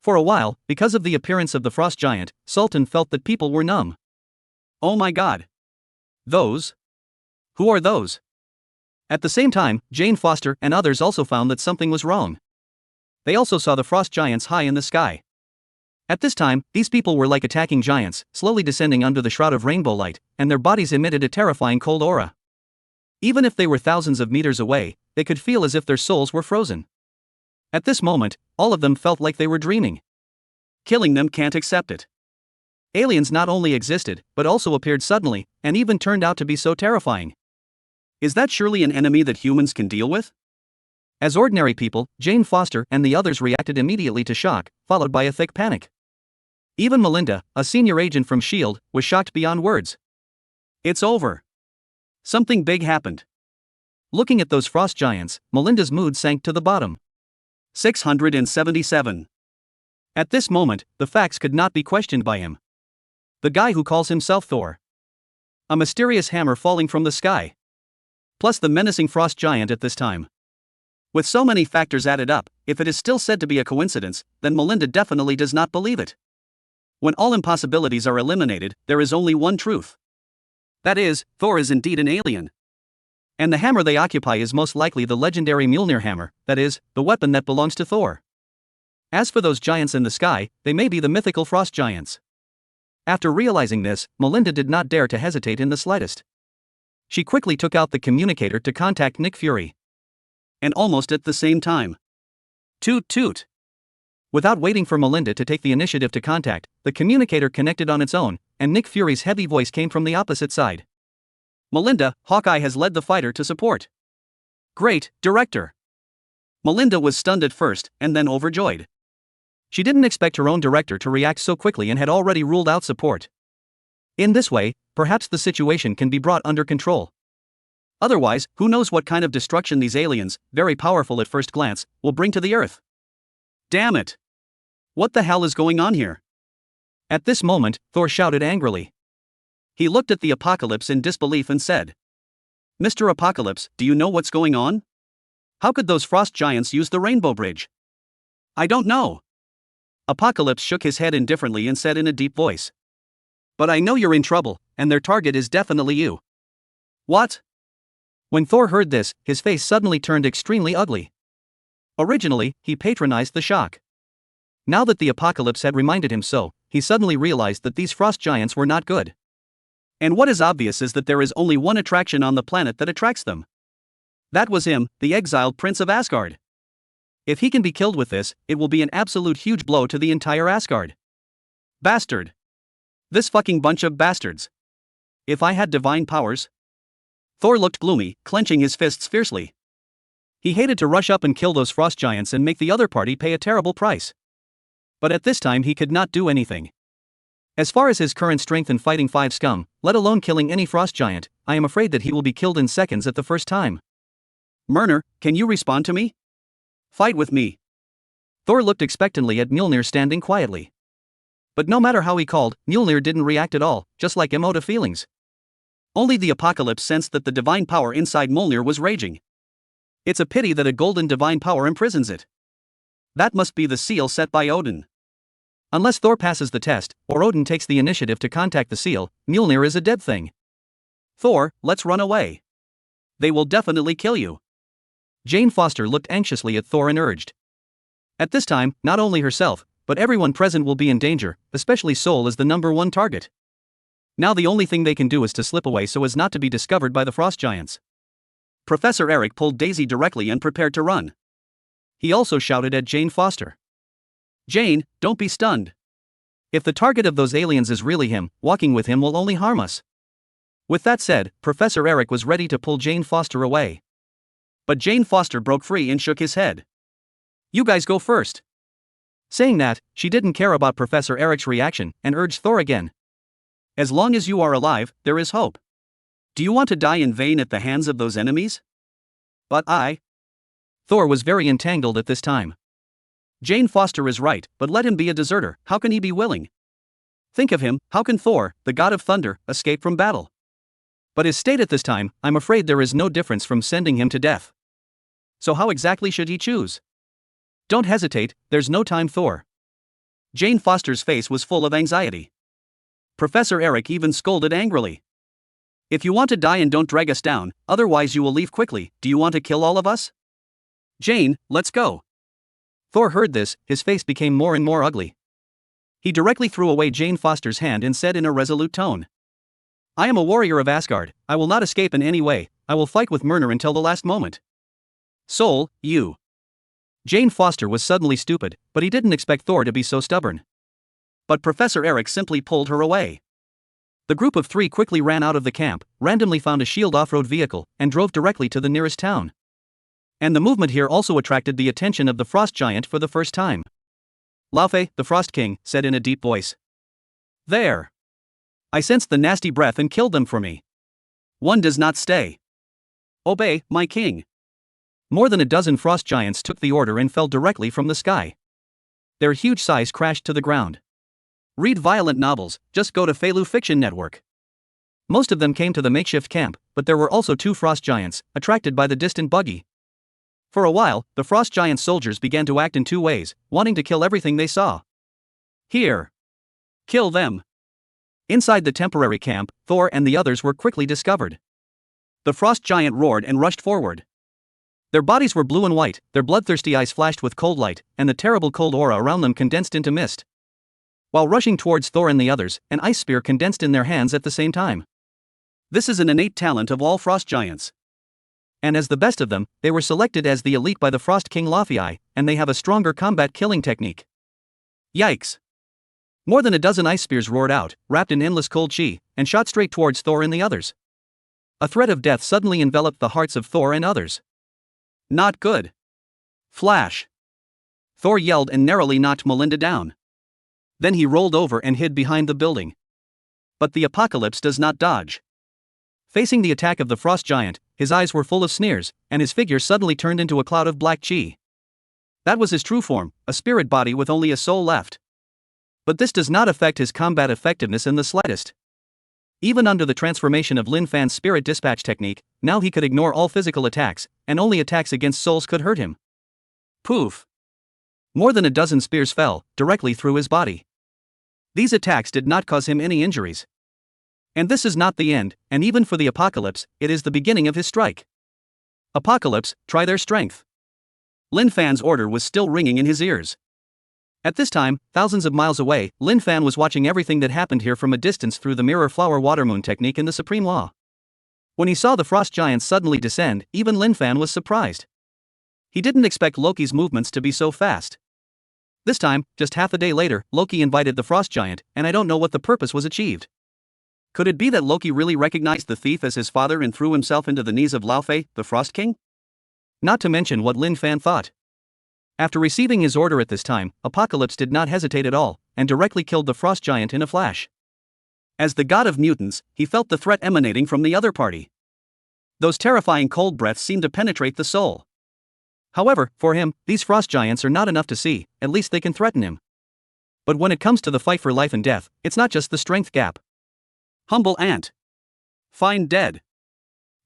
For a while, because of the appearance of the frost giant, Sultan felt that people were numb. Oh my god. Those? Who are those? At the same time, Jane Foster and others also found that something was wrong. They also saw the frost giants high in the sky. At this time, these people were like attacking giants, slowly descending under the shroud of rainbow light, and their bodies emitted a terrifying cold aura. Even if they were thousands of meters away, they could feel as if their souls were frozen. At this moment, all of them felt like they were dreaming. Killing them can't accept it. Aliens not only existed, but also appeared suddenly, and even turned out to be so terrifying. Is that surely an enemy that humans can deal with? As ordinary people, Jane Foster and the others reacted immediately to shock, followed by a thick panic. Even Melinda, a senior agent from S.H.I.E.L.D., was shocked beyond words. It's over. Something big happened. Looking at those frost giants, Melinda's mood sank to the bottom. 677. At this moment, the facts could not be questioned by him. The guy who calls himself Thor. A mysterious hammer falling from the sky. Plus the menacing frost giant at this time. With so many factors added up, if it is still said to be a coincidence, then Melinda definitely does not believe it. When all impossibilities are eliminated, there is only one truth. That is, Thor is indeed an alien. And the hammer they occupy is most likely the legendary Mjolnir hammer, that is, the weapon that belongs to Thor. As for those giants in the sky, they may be the mythical frost giants. After realizing this, Melinda did not dare to hesitate in the slightest. She quickly took out the communicator to contact Nick Fury. And almost at the same time. Toot toot. Without waiting for Melinda to take the initiative to contact, the communicator connected on its own, and Nick Fury's heavy voice came from the opposite side. Melinda, Hawkeye has led the fighter to support. Great, Director. Melinda was stunned at first, and then overjoyed. She didn't expect her own director to react so quickly and had already ruled out support. In this way, perhaps the situation can be brought under control. Otherwise, who knows what kind of destruction these aliens, very powerful at first glance, will bring to the Earth. Damn it! What the hell is going on here? At this moment, Thor shouted angrily. He looked at the Apocalypse in disbelief and said, Mr. Apocalypse, do you know what's going on? How could those frost giants use the Rainbow Bridge? I don't know. Apocalypse shook his head indifferently and said in a deep voice. But I know you're in trouble, and their target is definitely you. What? When Thor heard this, his face suddenly turned extremely ugly. Originally, he patronized the shock. Now that the Apocalypse had reminded him so, he suddenly realized that these frost giants were not good. And what is obvious is that there is only one attraction on the planet that attracts them. That was him, the exiled Prince of Asgard. If he can be killed with this, it will be an absolute huge blow to the entire Asgard. Bastard. This fucking bunch of bastards. If I had divine powers. Thor looked gloomy, clenching his fists fiercely. He hated to rush up and kill those frost giants and make the other party pay a terrible price. But at this time he could not do anything. As far as his current strength in fighting 5 scum, let alone killing any frost giant, I am afraid that he will be killed in seconds at the first time. Mjolnir, can you respond to me? Fight with me. Thor looked expectantly at Mjolnir standing quietly. But no matter how he called, Mjolnir didn't react at all, just like emotive feelings. Only the Apocalypse sensed that the divine power inside Mjolnir was raging. It's a pity that a golden divine power imprisons it. That must be the seal set by Odin. Unless Thor passes the test, or Odin takes the initiative to contact the seal, Mjolnir is a dead thing. Thor, let's run away. They will definitely kill you. Jane Foster looked anxiously at Thor and urged. At this time, not only herself, but everyone present will be in danger, especially Sol as the #1 target. Now the only thing they can do is to slip away so as not to be discovered by the frost giants. Professor Eric pulled Daisy directly and prepared to run. He also shouted at Jane Foster. Jane, don't be stunned. If the target of those aliens is really him, walking with him will only harm us. With that said, Professor Eric was ready to pull Jane Foster away. But Jane Foster broke free and shook his head. "You guys go first." Saying that, she didn't care about Professor Eric's reaction and urged Thor again. "As long as you are alive, there is hope. Do you want to die in vain at the hands of those enemies?" "But Thor was very entangled at this time. Jane Foster is right, but let him be a deserter, how can he be willing? Think of him, how can Thor, the god of thunder, escape from battle? But his state at this time, I'm afraid there is no difference from sending him to death. So how exactly should he choose? Don't hesitate, there's no time, Thor." Jane Foster's face was full of anxiety. Professor Eric even scolded angrily. "If you want to die and don't drag us down, otherwise you will leave quickly, do you want to kill all of us? Jane, let's go." Thor heard this, his face became more and more ugly. He directly threw away Jane Foster's hand and said in a resolute tone, "I am a warrior of Asgard, I will not escape in any way, I will fight with Mjolnir until the last moment. Soul, you." Jane Foster was suddenly stupid, but he didn't expect Thor to be so stubborn. But Professor Eric simply pulled her away. The group of three quickly ran out of the camp, randomly found a shield off-road vehicle, and drove directly to the nearest town. And the movement here also attracted the attention of the Frost Giant for the first time. "Laufey, the Frost King," said in a deep voice. "There. I sensed the nasty breath and killed them for me. One does not stay. Obey, my king." More than a dozen frost giants took the order and fell directly from the sky. Their huge size crashed to the ground. Read violent novels, just go to Felu Fiction Network. Most of them came to the makeshift camp, but there were also two frost giants, attracted by the distant buggy. For a while, the frost giant soldiers began to act in two ways, wanting to kill everything they saw. Here. Kill them. Inside the temporary camp, Thor and the others were quickly discovered. The frost giant roared and rushed forward. Their bodies were blue and white, their bloodthirsty eyes flashed with cold light, and the terrible cold aura around them condensed into mist. While rushing towards Thor and the others, an ice spear condensed in their hands at the same time. This is an innate talent of all frost giants. And as the best of them, they were selected as the elite by the Frost King Laufey, and they have a stronger combat killing technique. Yikes! More than a dozen ice spears roared out, wrapped in endless cold chi, and shot straight towards Thor and the others. A threat of death suddenly enveloped the hearts of Thor and others. Not good. Flash! Thor yelled and narrowly knocked Melinda down. Then he rolled over and hid behind the building. But the apocalypse does not dodge. Facing the attack of the frost giant, his eyes were full of sneers, and his figure suddenly turned into a cloud of black chi. That was his true form, a spirit body with only a soul left. But this does not affect his combat effectiveness in the slightest. Even under the transformation of Lin Fan's spirit dispatch technique, now he could ignore all physical attacks, and only attacks against souls could hurt him. Poof! More than a dozen spears fell, directly through his body. These attacks did not cause him any injuries. And this is not the end, and even for the Apocalypse, it is the beginning of his strike. Apocalypse, try their strength. Lin Fan's order was still ringing in his ears. At this time, thousands of miles away, Lin Fan was watching everything that happened here from a distance through the mirror flower water moon technique in the Supreme Law. When he saw the frost giants suddenly descend, even Lin Fan was surprised. He didn't expect Loki's movements to be so fast. This time, just half a day later, Loki invited the frost giant, and I don't know what the purpose was achieved. Could it be that Loki really recognized the thief as his father and threw himself into the knees of Laufey, the Frost King? Not to mention what Lin Fan thought. After receiving his order at this time, Apocalypse did not hesitate at all, and directly killed the frost giant in a flash. As the god of mutants, he felt the threat emanating from the other party. Those terrifying cold breaths seemed to penetrate the soul. However, for him, these frost giants are not enough to see, at least they can threaten him. But when it comes to the fight for life and death, it's not just the strength gap. Humble ant. Find dead.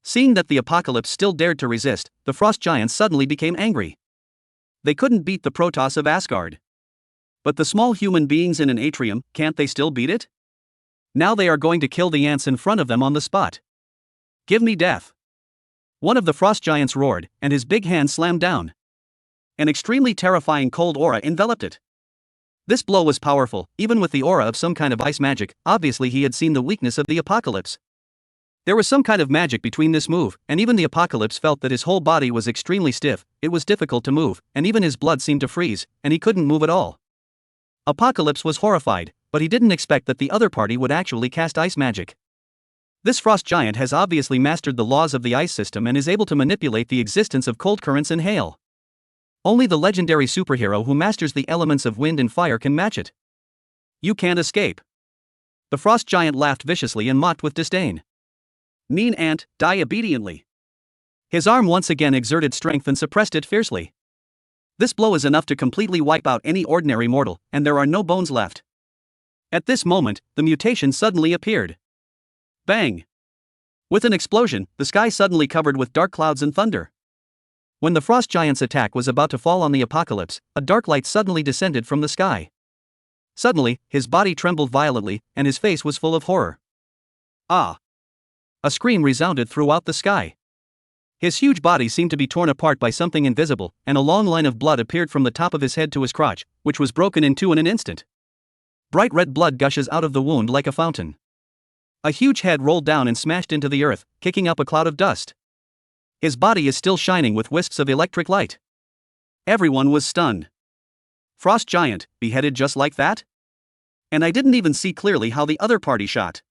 Seeing that the Apocalypse still dared to resist, the frost giants suddenly became angry. They couldn't beat the Protoss of Asgard. But the small human beings in an atrium, can't they still beat it? Now they are going to kill the ants in front of them on the spot. Give me death. One of the frost giants roared, and his big hand slammed down. An extremely terrifying cold aura enveloped it. This blow was powerful, even with the aura of some kind of ice magic. Obviously he had seen the weakness of the Apocalypse. There was some kind of magic between this move, and even the Apocalypse felt that his whole body was extremely stiff, it was difficult to move, and even his blood seemed to freeze, and he couldn't move at all. Apocalypse was horrified, but he didn't expect that the other party would actually cast ice magic. This frost giant has obviously mastered the laws of the ice system and is able to manipulate the existence of cold currents and hail. Only the legendary superhero who masters the elements of wind and fire can match it. You can't escape. The frost giant laughed viciously and mocked with disdain. Mean ant, die obediently. His arm once again exerted strength and suppressed it fiercely. This blow is enough to completely wipe out any ordinary mortal, and there are no bones left. At this moment, the mutation suddenly appeared. Bang! With an explosion, the sky suddenly covered with dark clouds and thunder. When the frost giant's attack was about to fall on the apocalypse, a dark light suddenly descended from the sky. Suddenly, his body trembled violently, and his face was full of horror. Ah! A scream resounded throughout the sky. His huge body seemed to be torn apart by something invisible, and a long line of blood appeared from the top of his head to his crotch, which was broken in two in an instant. Bright red blood gushes out of the wound like a fountain. A huge head rolled down and smashed into the earth, kicking up a cloud of dust. His body is still shining with wisps of electric light. Everyone was stunned. Frost giant, beheaded just like that? And I didn't even see clearly how the other party shot.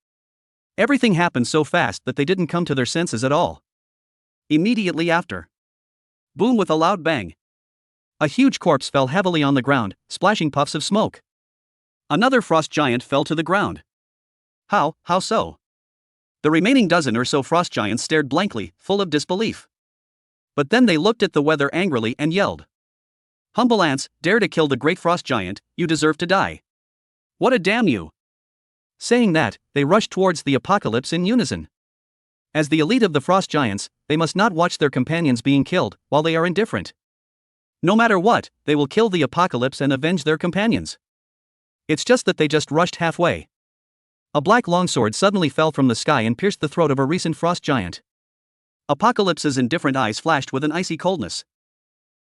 Everything happened so fast that they didn't come to their senses at all. Immediately after. Boom with a loud bang. A huge corpse fell heavily on the ground, splashing puffs of smoke. Another frost giant fell to the ground. How so? The remaining dozen or so frost giants stared blankly, full of disbelief. But then they looked at the weather angrily and yelled. Humble ants, dare to kill the great frost giant, you deserve to die. What a damn you! Saying that, they rushed towards the apocalypse in unison. As the elite of the frost giants, they must not watch their companions being killed, while they are indifferent. No matter what, they will kill the apocalypse and avenge their companions. It's just that they just rushed halfway. A black longsword suddenly fell from the sky and pierced the throat of a recent frost giant. Apocalypse's indifferent eyes flashed with an icy coldness.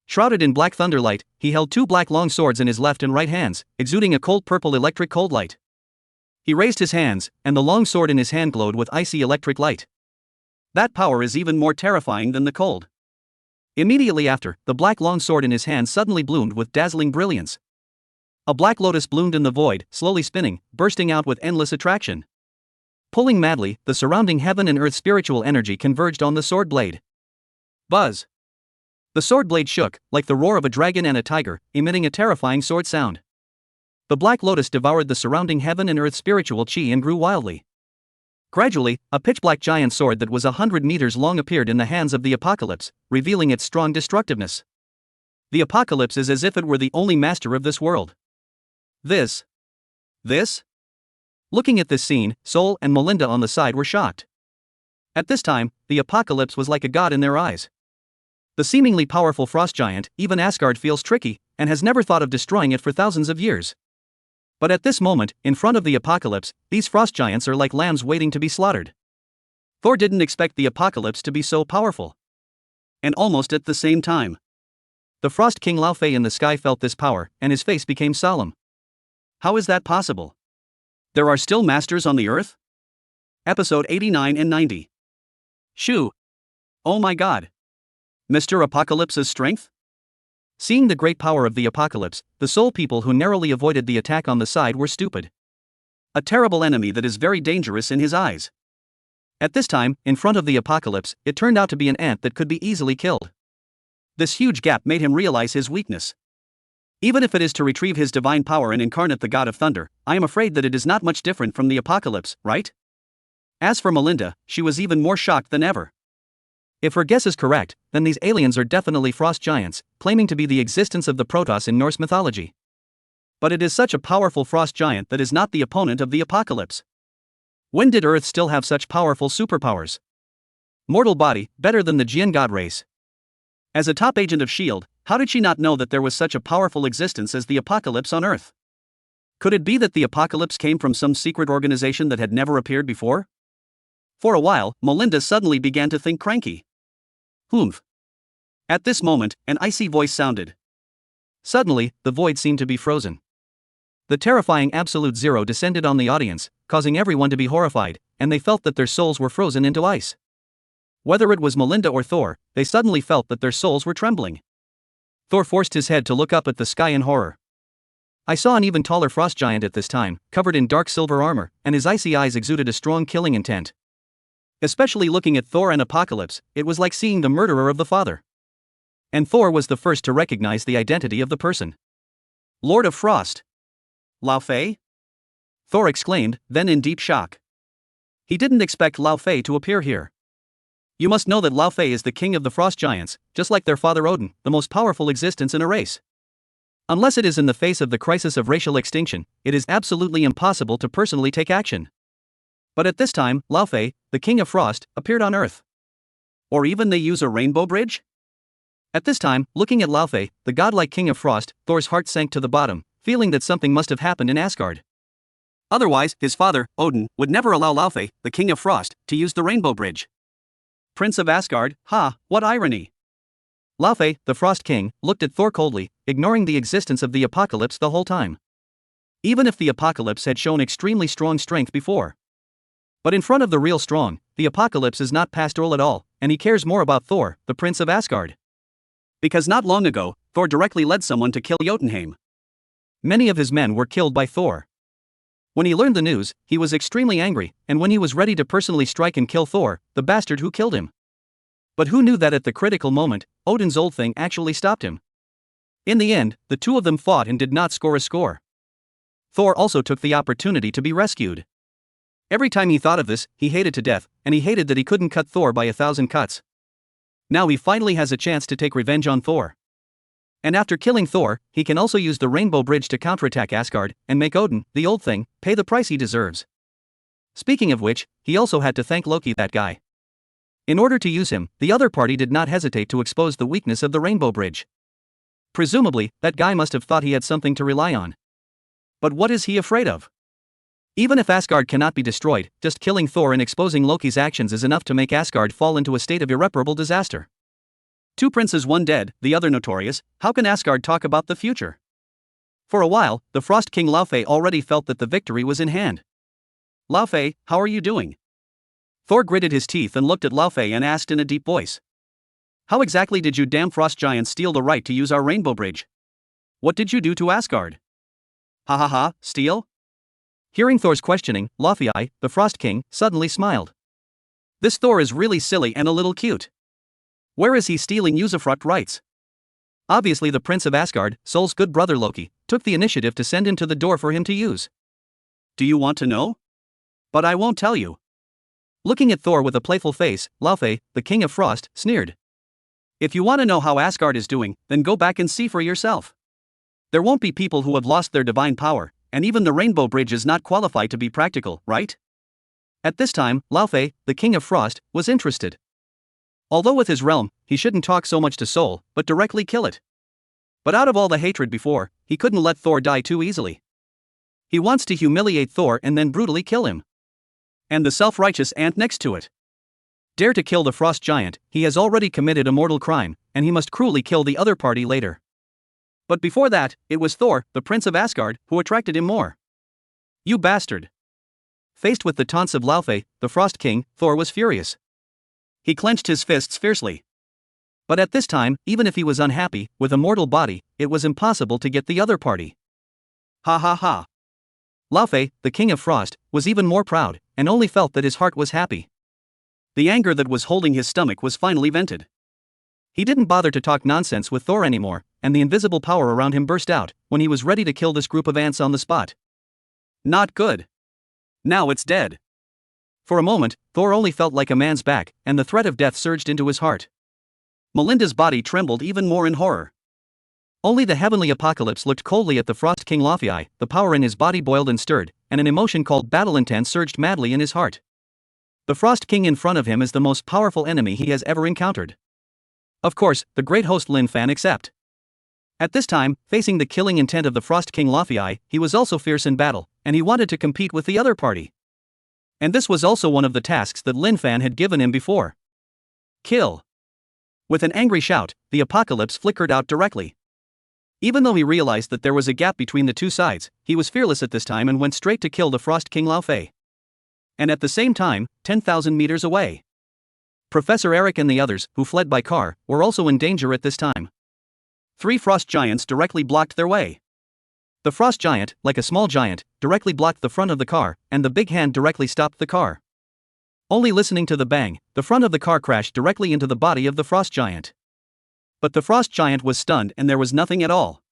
Shrouded in black thunderlight, he held two black long swords in his left and right hands, exuding a cold purple electric cold light. He raised his hands, and the long sword in his hand glowed with icy electric light. That power is even more terrifying than the cold. Immediately after, the black long sword in his hand suddenly bloomed with dazzling brilliance. A black lotus bloomed in the void, slowly spinning, bursting out with endless attraction. Pulling madly, the surrounding heaven and earth spiritual energy converged on the sword blade. Buzz! The sword blade shook, like the roar of a dragon and a tiger, emitting a terrifying sword sound. The black lotus devoured the surrounding heaven and earth spiritual chi and grew wildly. Gradually, a pitch-black giant sword that was 100 meters long appeared in the hands of the apocalypse, revealing its strong destructiveness. The apocalypse is as if it were the only master of this world. This? Looking at this scene, Sol and Melinda on the side were shocked. At this time, the apocalypse was like a god in their eyes. The seemingly powerful frost giant, even Asgard feels tricky, and has never thought of destroying it for thousands of years. But at this moment, in front of the apocalypse, these frost giants are like lambs waiting to be slaughtered. Thor didn't expect the apocalypse to be so powerful. And almost at the same time, the Frost King Lao Fei in the sky felt this power, and his face became solemn. How is that possible? There are still masters on the earth? Episode 89 and 90. Shoo! Oh my god! Mr. Apocalypse's strength? Seeing the great power of the apocalypse, the Soul people who narrowly avoided the attack on the side were stupid. A terrible enemy that is very dangerous in his eyes. At this time, in front of the apocalypse, it turned out to be an ant that could be easily killed. This huge gap made him realize his weakness. Even if it is to retrieve his divine power and incarnate the god of thunder, I am afraid that it is not much different from the apocalypse, right? As for Melinda, she was even more shocked than ever. If her guess is correct, then these aliens are definitely frost giants, claiming to be the existence of the Protoss in Norse mythology. But it is such a powerful frost giant that is not the opponent of the apocalypse. When did Earth still have such powerful superpowers? Mortal body, better than the Jian god race. As a top agent of S.H.I.E.L.D., how did she not know that there was such a powerful existence as the apocalypse on Earth? Could it be that the apocalypse came from some secret organization that had never appeared before? For a while, Melinda suddenly began to think cranky. Humph. At this moment, an icy voice sounded. Suddenly, the void seemed to be frozen. The terrifying absolute zero descended on the audience, causing everyone to be horrified, and they felt that their souls were frozen into ice. Whether it was Melinda or Thor, they suddenly felt that their souls were trembling. Thor forced his head to look up at the sky in horror. I saw an even taller frost giant at this time, covered in dark silver armor, and his icy eyes exuded a strong killing intent. Especially looking at Thor and Apocalypse, it was like seeing the murderer of the father. And Thor was the first to recognize the identity of the person. Lord of Frost. Lao Fei? Thor exclaimed, then in deep shock. He didn't expect Lao Fei to appear here. You must know that Lao Fei is the king of the frost giants, just like their father Odin, the most powerful existence in a race. Unless it is in the face of the crisis of racial extinction, it is absolutely impossible to personally take action. But at this time, Lao Fei, the king of frost, appeared on Earth. Or even they use a rainbow bridge? At this time, looking at Lao Fei, the godlike king of frost, Thor's heart sank to the bottom, feeling that something must have happened in Asgard. Otherwise, his father, Odin, would never allow Lao Fei, the king of frost, to use the rainbow bridge. Prince of Asgard, what irony. Lao Fei, the Frost King, looked at Thor coldly, ignoring the existence of the Apocalypse the whole time. Even if the Apocalypse had shown extremely strong strength before. But in front of the real strong, the Apocalypse is not pastoral at all, and he cares more about Thor, the Prince of Asgard. Because not long ago, Thor directly led someone to kill Jotunheim. Many of his men were killed by Thor. When he learned the news, he was extremely angry, and when he was ready to personally strike and kill Thor, the bastard who killed him. But who knew that at the critical moment, Odin's old thing actually stopped him? In the end, the two of them fought and did not score a score. Thor also took the opportunity to be rescued. Every time he thought of this, he hated to death, and he hated that he couldn't cut Thor by 1,000 cuts. Now he finally has a chance to take revenge on Thor. And after killing Thor, he can also use the Rainbow Bridge to counterattack Asgard, and make Odin, the old thing, pay the price he deserves. Speaking of which, he also had to thank Loki, that guy. In order to use him, the other party did not hesitate to expose the weakness of the Rainbow Bridge. Presumably, that guy must have thought he had something to rely on. But what is he afraid of? Even if Asgard cannot be destroyed, just killing Thor and exposing Loki's actions is enough to make Asgard fall into a state of irreparable disaster. Two princes, one dead, the other notorious, how can Asgard talk about the future? For a while, the Frost King Lao Fei already felt that the victory was in hand. Lao Fei, how are you doing? Thor gritted his teeth and looked at Lao Fei and asked in a deep voice. How exactly did you damn frost giants steal the right to use our Rainbow Bridge? What did you do to Asgard? Steal? Hearing Thor's questioning, Lao Fei, the Frost King, suddenly smiled. This Thor is really silly and a little cute. Where is he stealing usufruct rights? Obviously the Prince of Asgard, Sol's good brother Loki, took the initiative to send him to the door for him to use. Do you want to know? But I won't tell you. Looking at Thor with a playful face, Lao Fei, the King of Frost, sneered. If you want to know how Asgard is doing, then go back and see for yourself. There won't be people who have lost their divine power, and even the Rainbow Bridge is not qualified to be practical, right? At this time, Lao Fei, the King of Frost, was interested. Although with his realm, he shouldn't talk so much to Sol, but directly kill it. But out of all the hatred before, he couldn't let Thor die too easily. He wants to humiliate Thor and then brutally kill him. And the self-righteous ant next to it. Dare to kill the frost giant, he has already committed a mortal crime, and he must cruelly kill the other party later. But before that, it was Thor, the Prince of Asgard, who attracted him more. You bastard. Faced with the taunts of Lao Fei, the Frost King, Thor was furious. He clenched his fists fiercely. But at this time, even if he was unhappy, with a mortal body, it was impossible to get the other party. Lao Fei, the King of Frost, was even more proud, and only felt that his heart was happy. The anger that was holding his stomach was finally vented. He didn't bother to talk nonsense with Thor anymore, and the invisible power around him burst out, when he was ready to kill this group of ants on the spot. Not good. Now it's dead. For a moment, Thor only felt like a man's back, and the threat of death surged into his heart. Melinda's body trembled even more in horror. Only the heavenly Apocalypse looked coldly at the Frost King Lao Fei, the power in his body boiled and stirred, and an emotion called battle intent surged madly in his heart. The Frost King in front of him is the most powerful enemy he has ever encountered. Of course, the great host Lin Fan except. At this time, facing the killing intent of the Frost King Lao Fei, he was also fierce in battle, and he wanted to compete with the other party. And this was also one of the tasks that Lin Fan had given him before. Kill. With an angry shout, the Apocalypse flickered out directly. Even though he realized that there was a gap between the two sides, he was fearless at this time and went straight to kill the Frost King Lao Fei. And at the same time, 10,000 meters away, Professor Eric and the others, who fled by car, were also in danger at this time. 3 frost giants directly blocked their way. The frost giant, like a small giant, directly blocked the front of the car, and the big hand directly stopped the car. Only listening to the bang, the front of the car crashed directly into the body of the frost giant. But the frost giant was stunned and there was nothing at all.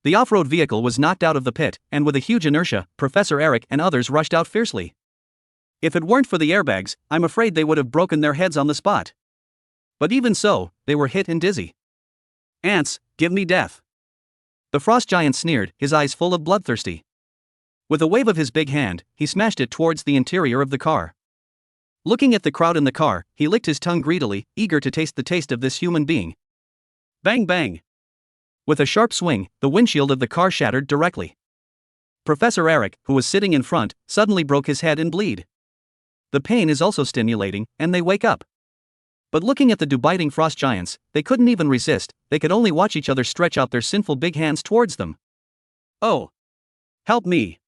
The off-road vehicle was knocked out of the pit, and with a huge inertia, Professor Eric and others rushed out fiercely. If it weren't for the airbags, I'm afraid they would have broken their heads on the spot. But even so, they were hit and dizzy. "Ants, give me death." The frost giant sneered, his eyes full of bloodthirsty. With a wave of his big hand, he smashed it towards the interior of the car. Looking at the crowd in the car, he licked his tongue greedily, eager to taste the taste of this human being. Bang bang! With a sharp swing, the windshield of the car shattered directly. Professor Eric, who was sitting in front, suddenly broke his head and bleed. The pain is also stimulating, and they wake up. But looking at the biting frost giants, they couldn't even resist, they could only watch each other stretch out their sinful big hands towards them. "Oh! Help me!"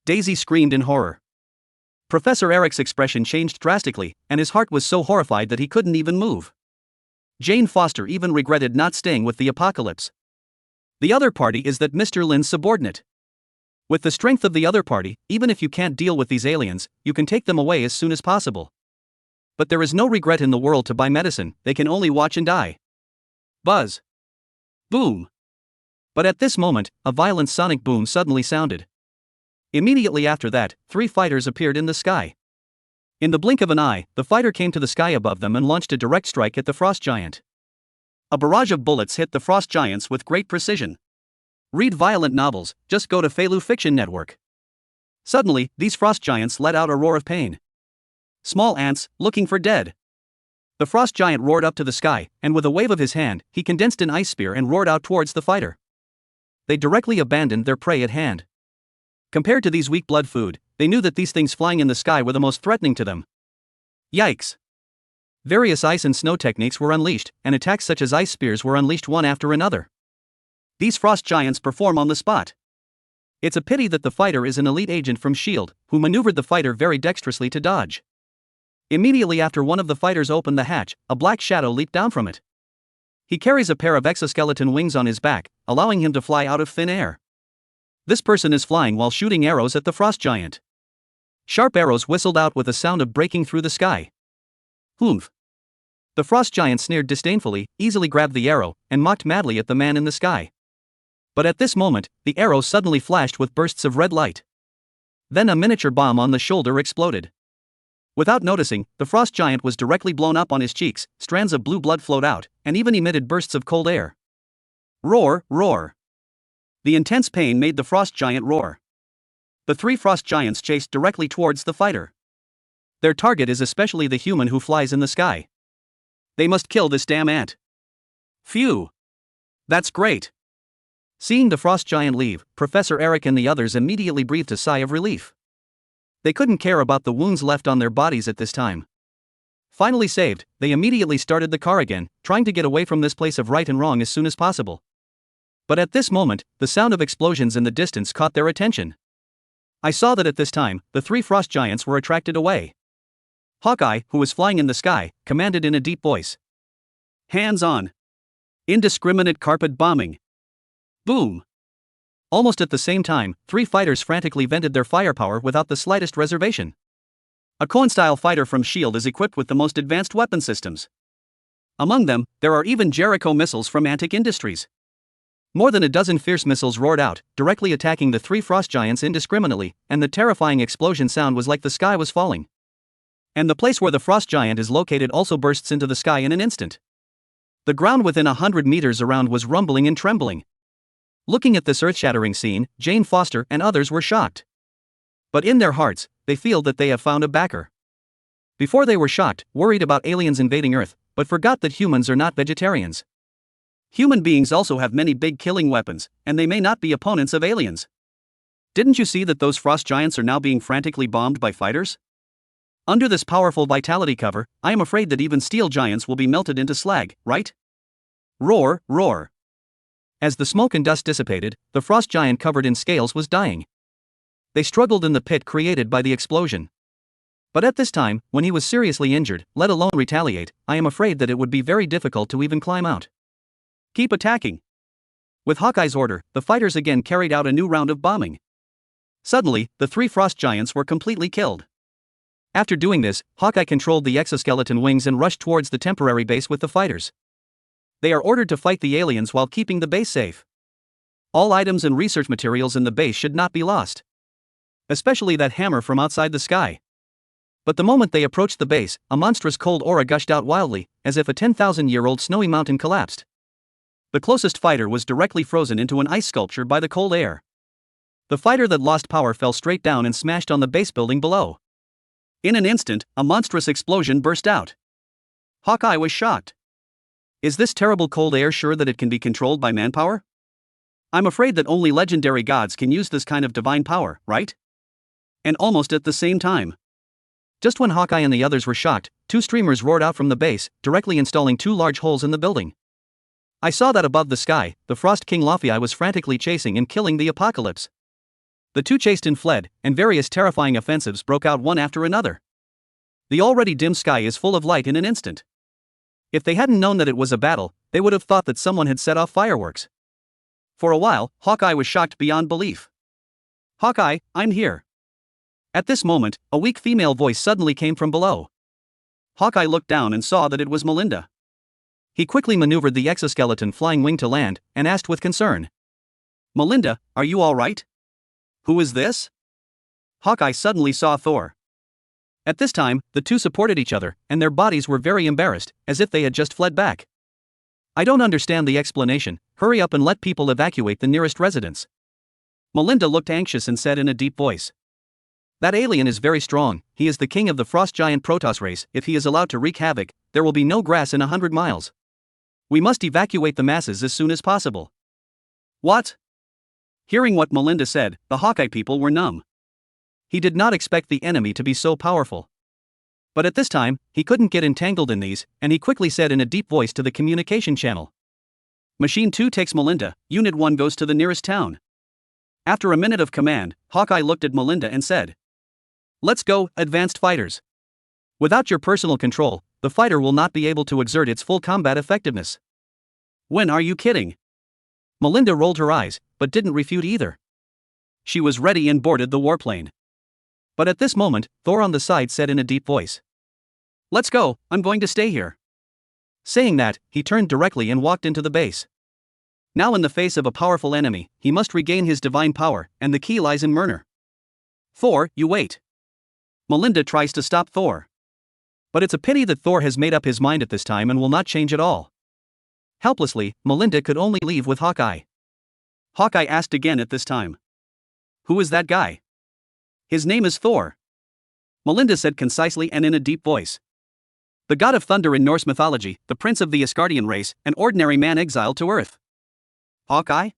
Daisy screamed in horror. Professor Eric's expression changed drastically, and his heart was so horrified that he couldn't even move. Jane Foster even regretted not staying with the apocalypse. The other party is that Mr. Lin's subordinate. With the strength of the other party, even if you can't deal with these aliens, you can take them away as soon as possible. But there is no regret in the world to buy medicine, they can only watch and die. Buzz. Boom. But at this moment, a violent sonic boom suddenly sounded. Immediately after that, 3 fighters appeared in the sky. In the blink of an eye, the fighter came to the sky above them and launched a direct strike at the frost giant. A barrage of bullets hit the frost giants with great precision. Read violent novels, just go to Felu Fiction Network. Suddenly, these frost giants let out a roar of pain. Small ants, looking for dead. The frost giant roared up to the sky, and with a wave of his hand, he condensed an ice spear and roared out towards the fighter. They directly abandoned their prey at hand. Compared to these weak blood food, they knew that these things flying in the sky were the most threatening to them. Yikes! Various ice and snow techniques were unleashed, and attacks such as ice spears were unleashed one after another. These frost giants perform on the spot. It's a pity that the fighter is an elite agent from S.H.I.E.L.D., who maneuvered the fighter very dexterously to dodge. Immediately after one of the fighters opened the hatch, a black shadow leaped down from it. He carries a pair of exoskeleton wings on his back, allowing him to fly out of thin air. This person is flying while shooting arrows at the frost giant. Sharp arrows whistled out with a sound of breaking through the sky. Humph! The frost giant sneered disdainfully, easily grabbed the arrow, and mocked madly at the man in the sky. But at this moment, the arrow suddenly flashed with bursts of red light. Then a miniature bomb on the shoulder exploded. Without noticing, the frost giant was directly blown up on his cheeks, strands of blue blood flowed out, and even emitted bursts of cold air. Roar, roar! The intense pain made the frost giant roar. The 3 frost giants chased directly towards the fighter. Their target is especially the human who flies in the sky. They must kill this damn ant. Phew! That's great! Seeing the frost giant leave, Professor Eric and the others immediately breathed a sigh of relief. They couldn't care about the wounds left on their bodies at this time. Finally saved, they immediately started the car again, trying to get away from this place of right and wrong as soon as possible. But at this moment, the sound of explosions in the distance caught their attention. I saw that at this time, the 3 frost giants were attracted away. Hawkeye, who was flying in the sky, commanded in a deep voice. Hands on! Indiscriminate carpet bombing! Boom! Almost at the same time, 3 fighters frantically vented their firepower without the slightest reservation. A Cohen-style fighter from S.H.I.E.L.D. is equipped with the most advanced weapon systems. Among them, there are even Jericho missiles from Antic Industries. More than a dozen fierce missiles roared out, directly attacking the 3 frost giants indiscriminately, and the terrifying explosion sound was like the sky was falling. And the place where the frost giant is located also bursts into the sky in an instant. The ground within 100 meters around was rumbling and trembling. Looking at this earth-shattering scene, Jane Foster and others were shocked. But in their hearts, they feel that they have found a backer. Before they were shocked, worried about aliens invading Earth, but forgot that humans are not vegetarians. Human beings also have many big killing weapons, and they may not be opponents of aliens. Didn't you see that those frost giants are now being frantically bombed by fighters? Under this powerful vitality cover, I am afraid that even steel giants will be melted into slag, right? Roar, roar! As the smoke and dust dissipated, the frost giant covered in scales was dying. They struggled in the pit created by the explosion. But at this time, when he was seriously injured, let alone retaliate, I am afraid that it would be very difficult to even climb out. Keep attacking! With Hawkeye's order, the fighters again carried out a new round of bombing. Suddenly, the 3 frost giants were completely killed. After doing this, Hawkeye controlled the exoskeleton wings and rushed towards the temporary base with the fighters. They are ordered to fight the aliens while keeping the base safe. All items and research materials in the base should not be lost. Especially that hammer from outside the sky. But the moment they approached the base, a monstrous cold aura gushed out wildly, as if a 10,000-year-old snowy mountain collapsed. The closest fighter was directly frozen into an ice sculpture by the cold air. The fighter that lost power fell straight down and smashed on the base building below. In an instant, a monstrous explosion burst out. Hawkeye was shocked. Is this terrible cold air sure that it can be controlled by manpower? I'm afraid that only legendary gods can use this kind of divine power, right? And almost at the same time. Just when Hawkeye and the others were shocked, two streamers roared out from the base, directly installing two large holes in the building. I saw that above the sky, the Frost King Laufey was frantically chasing and killing the Apocalypse. The two chased and fled, and various terrifying offensives broke out one after another. The already dim sky is full of light in an instant. If they hadn't known that it was a battle, they would have thought that someone had set off fireworks. For a while, Hawkeye was shocked beyond belief. Hawkeye, I'm here. At this moment, a weak female voice suddenly came from below. Hawkeye looked down and saw that it was Melinda. He quickly maneuvered the exoskeleton flying wing to land, and asked with concern. Melinda, are you all right? Who is this? Hawkeye suddenly saw Thor. At this time, the two supported each other, and their bodies were very embarrassed, as if they had just fled back. I don't understand the explanation, hurry up and let people evacuate the nearest residence. Melinda looked anxious and said in a deep voice. That alien is very strong, he is the king of the frost giant Protoss race, if he is allowed to wreak havoc, there will be no grass in 100 miles. We must evacuate the masses as soon as possible. What? Hearing what Melinda said, the Hawkeye people were numb. He did not expect the enemy to be so powerful. But at this time, he couldn't get entangled in these, and he quickly said in a deep voice to the communication channel. Machine 2 takes Melinda, Unit 1 goes to the nearest town. After a minute of command, Hawkeye looked at Melinda and said. Let's go, advanced fighters. Without your personal control, the fighter will not be able to exert its full combat effectiveness. When are you kidding? Melinda rolled her eyes, but didn't refute either. She was ready and boarded the warplane. But at this moment, Thor on the side said in a deep voice. Let's go, I'm going to stay here. Saying that, he turned directly and walked into the base. Now in the face of a powerful enemy, he must regain his divine power, and the key lies in Mjolnir. Thor, you wait. Melinda tries to stop Thor. But it's a pity that Thor has made up his mind at this time and will not change at all. Helplessly, Melinda could only leave with Hawkeye. Hawkeye asked again at this time. Who is that guy? His name is Thor. Melinda said concisely and in a deep voice. The god of thunder in Norse mythology, the prince of the Asgardian race, an ordinary man exiled to Earth. Hawkeye?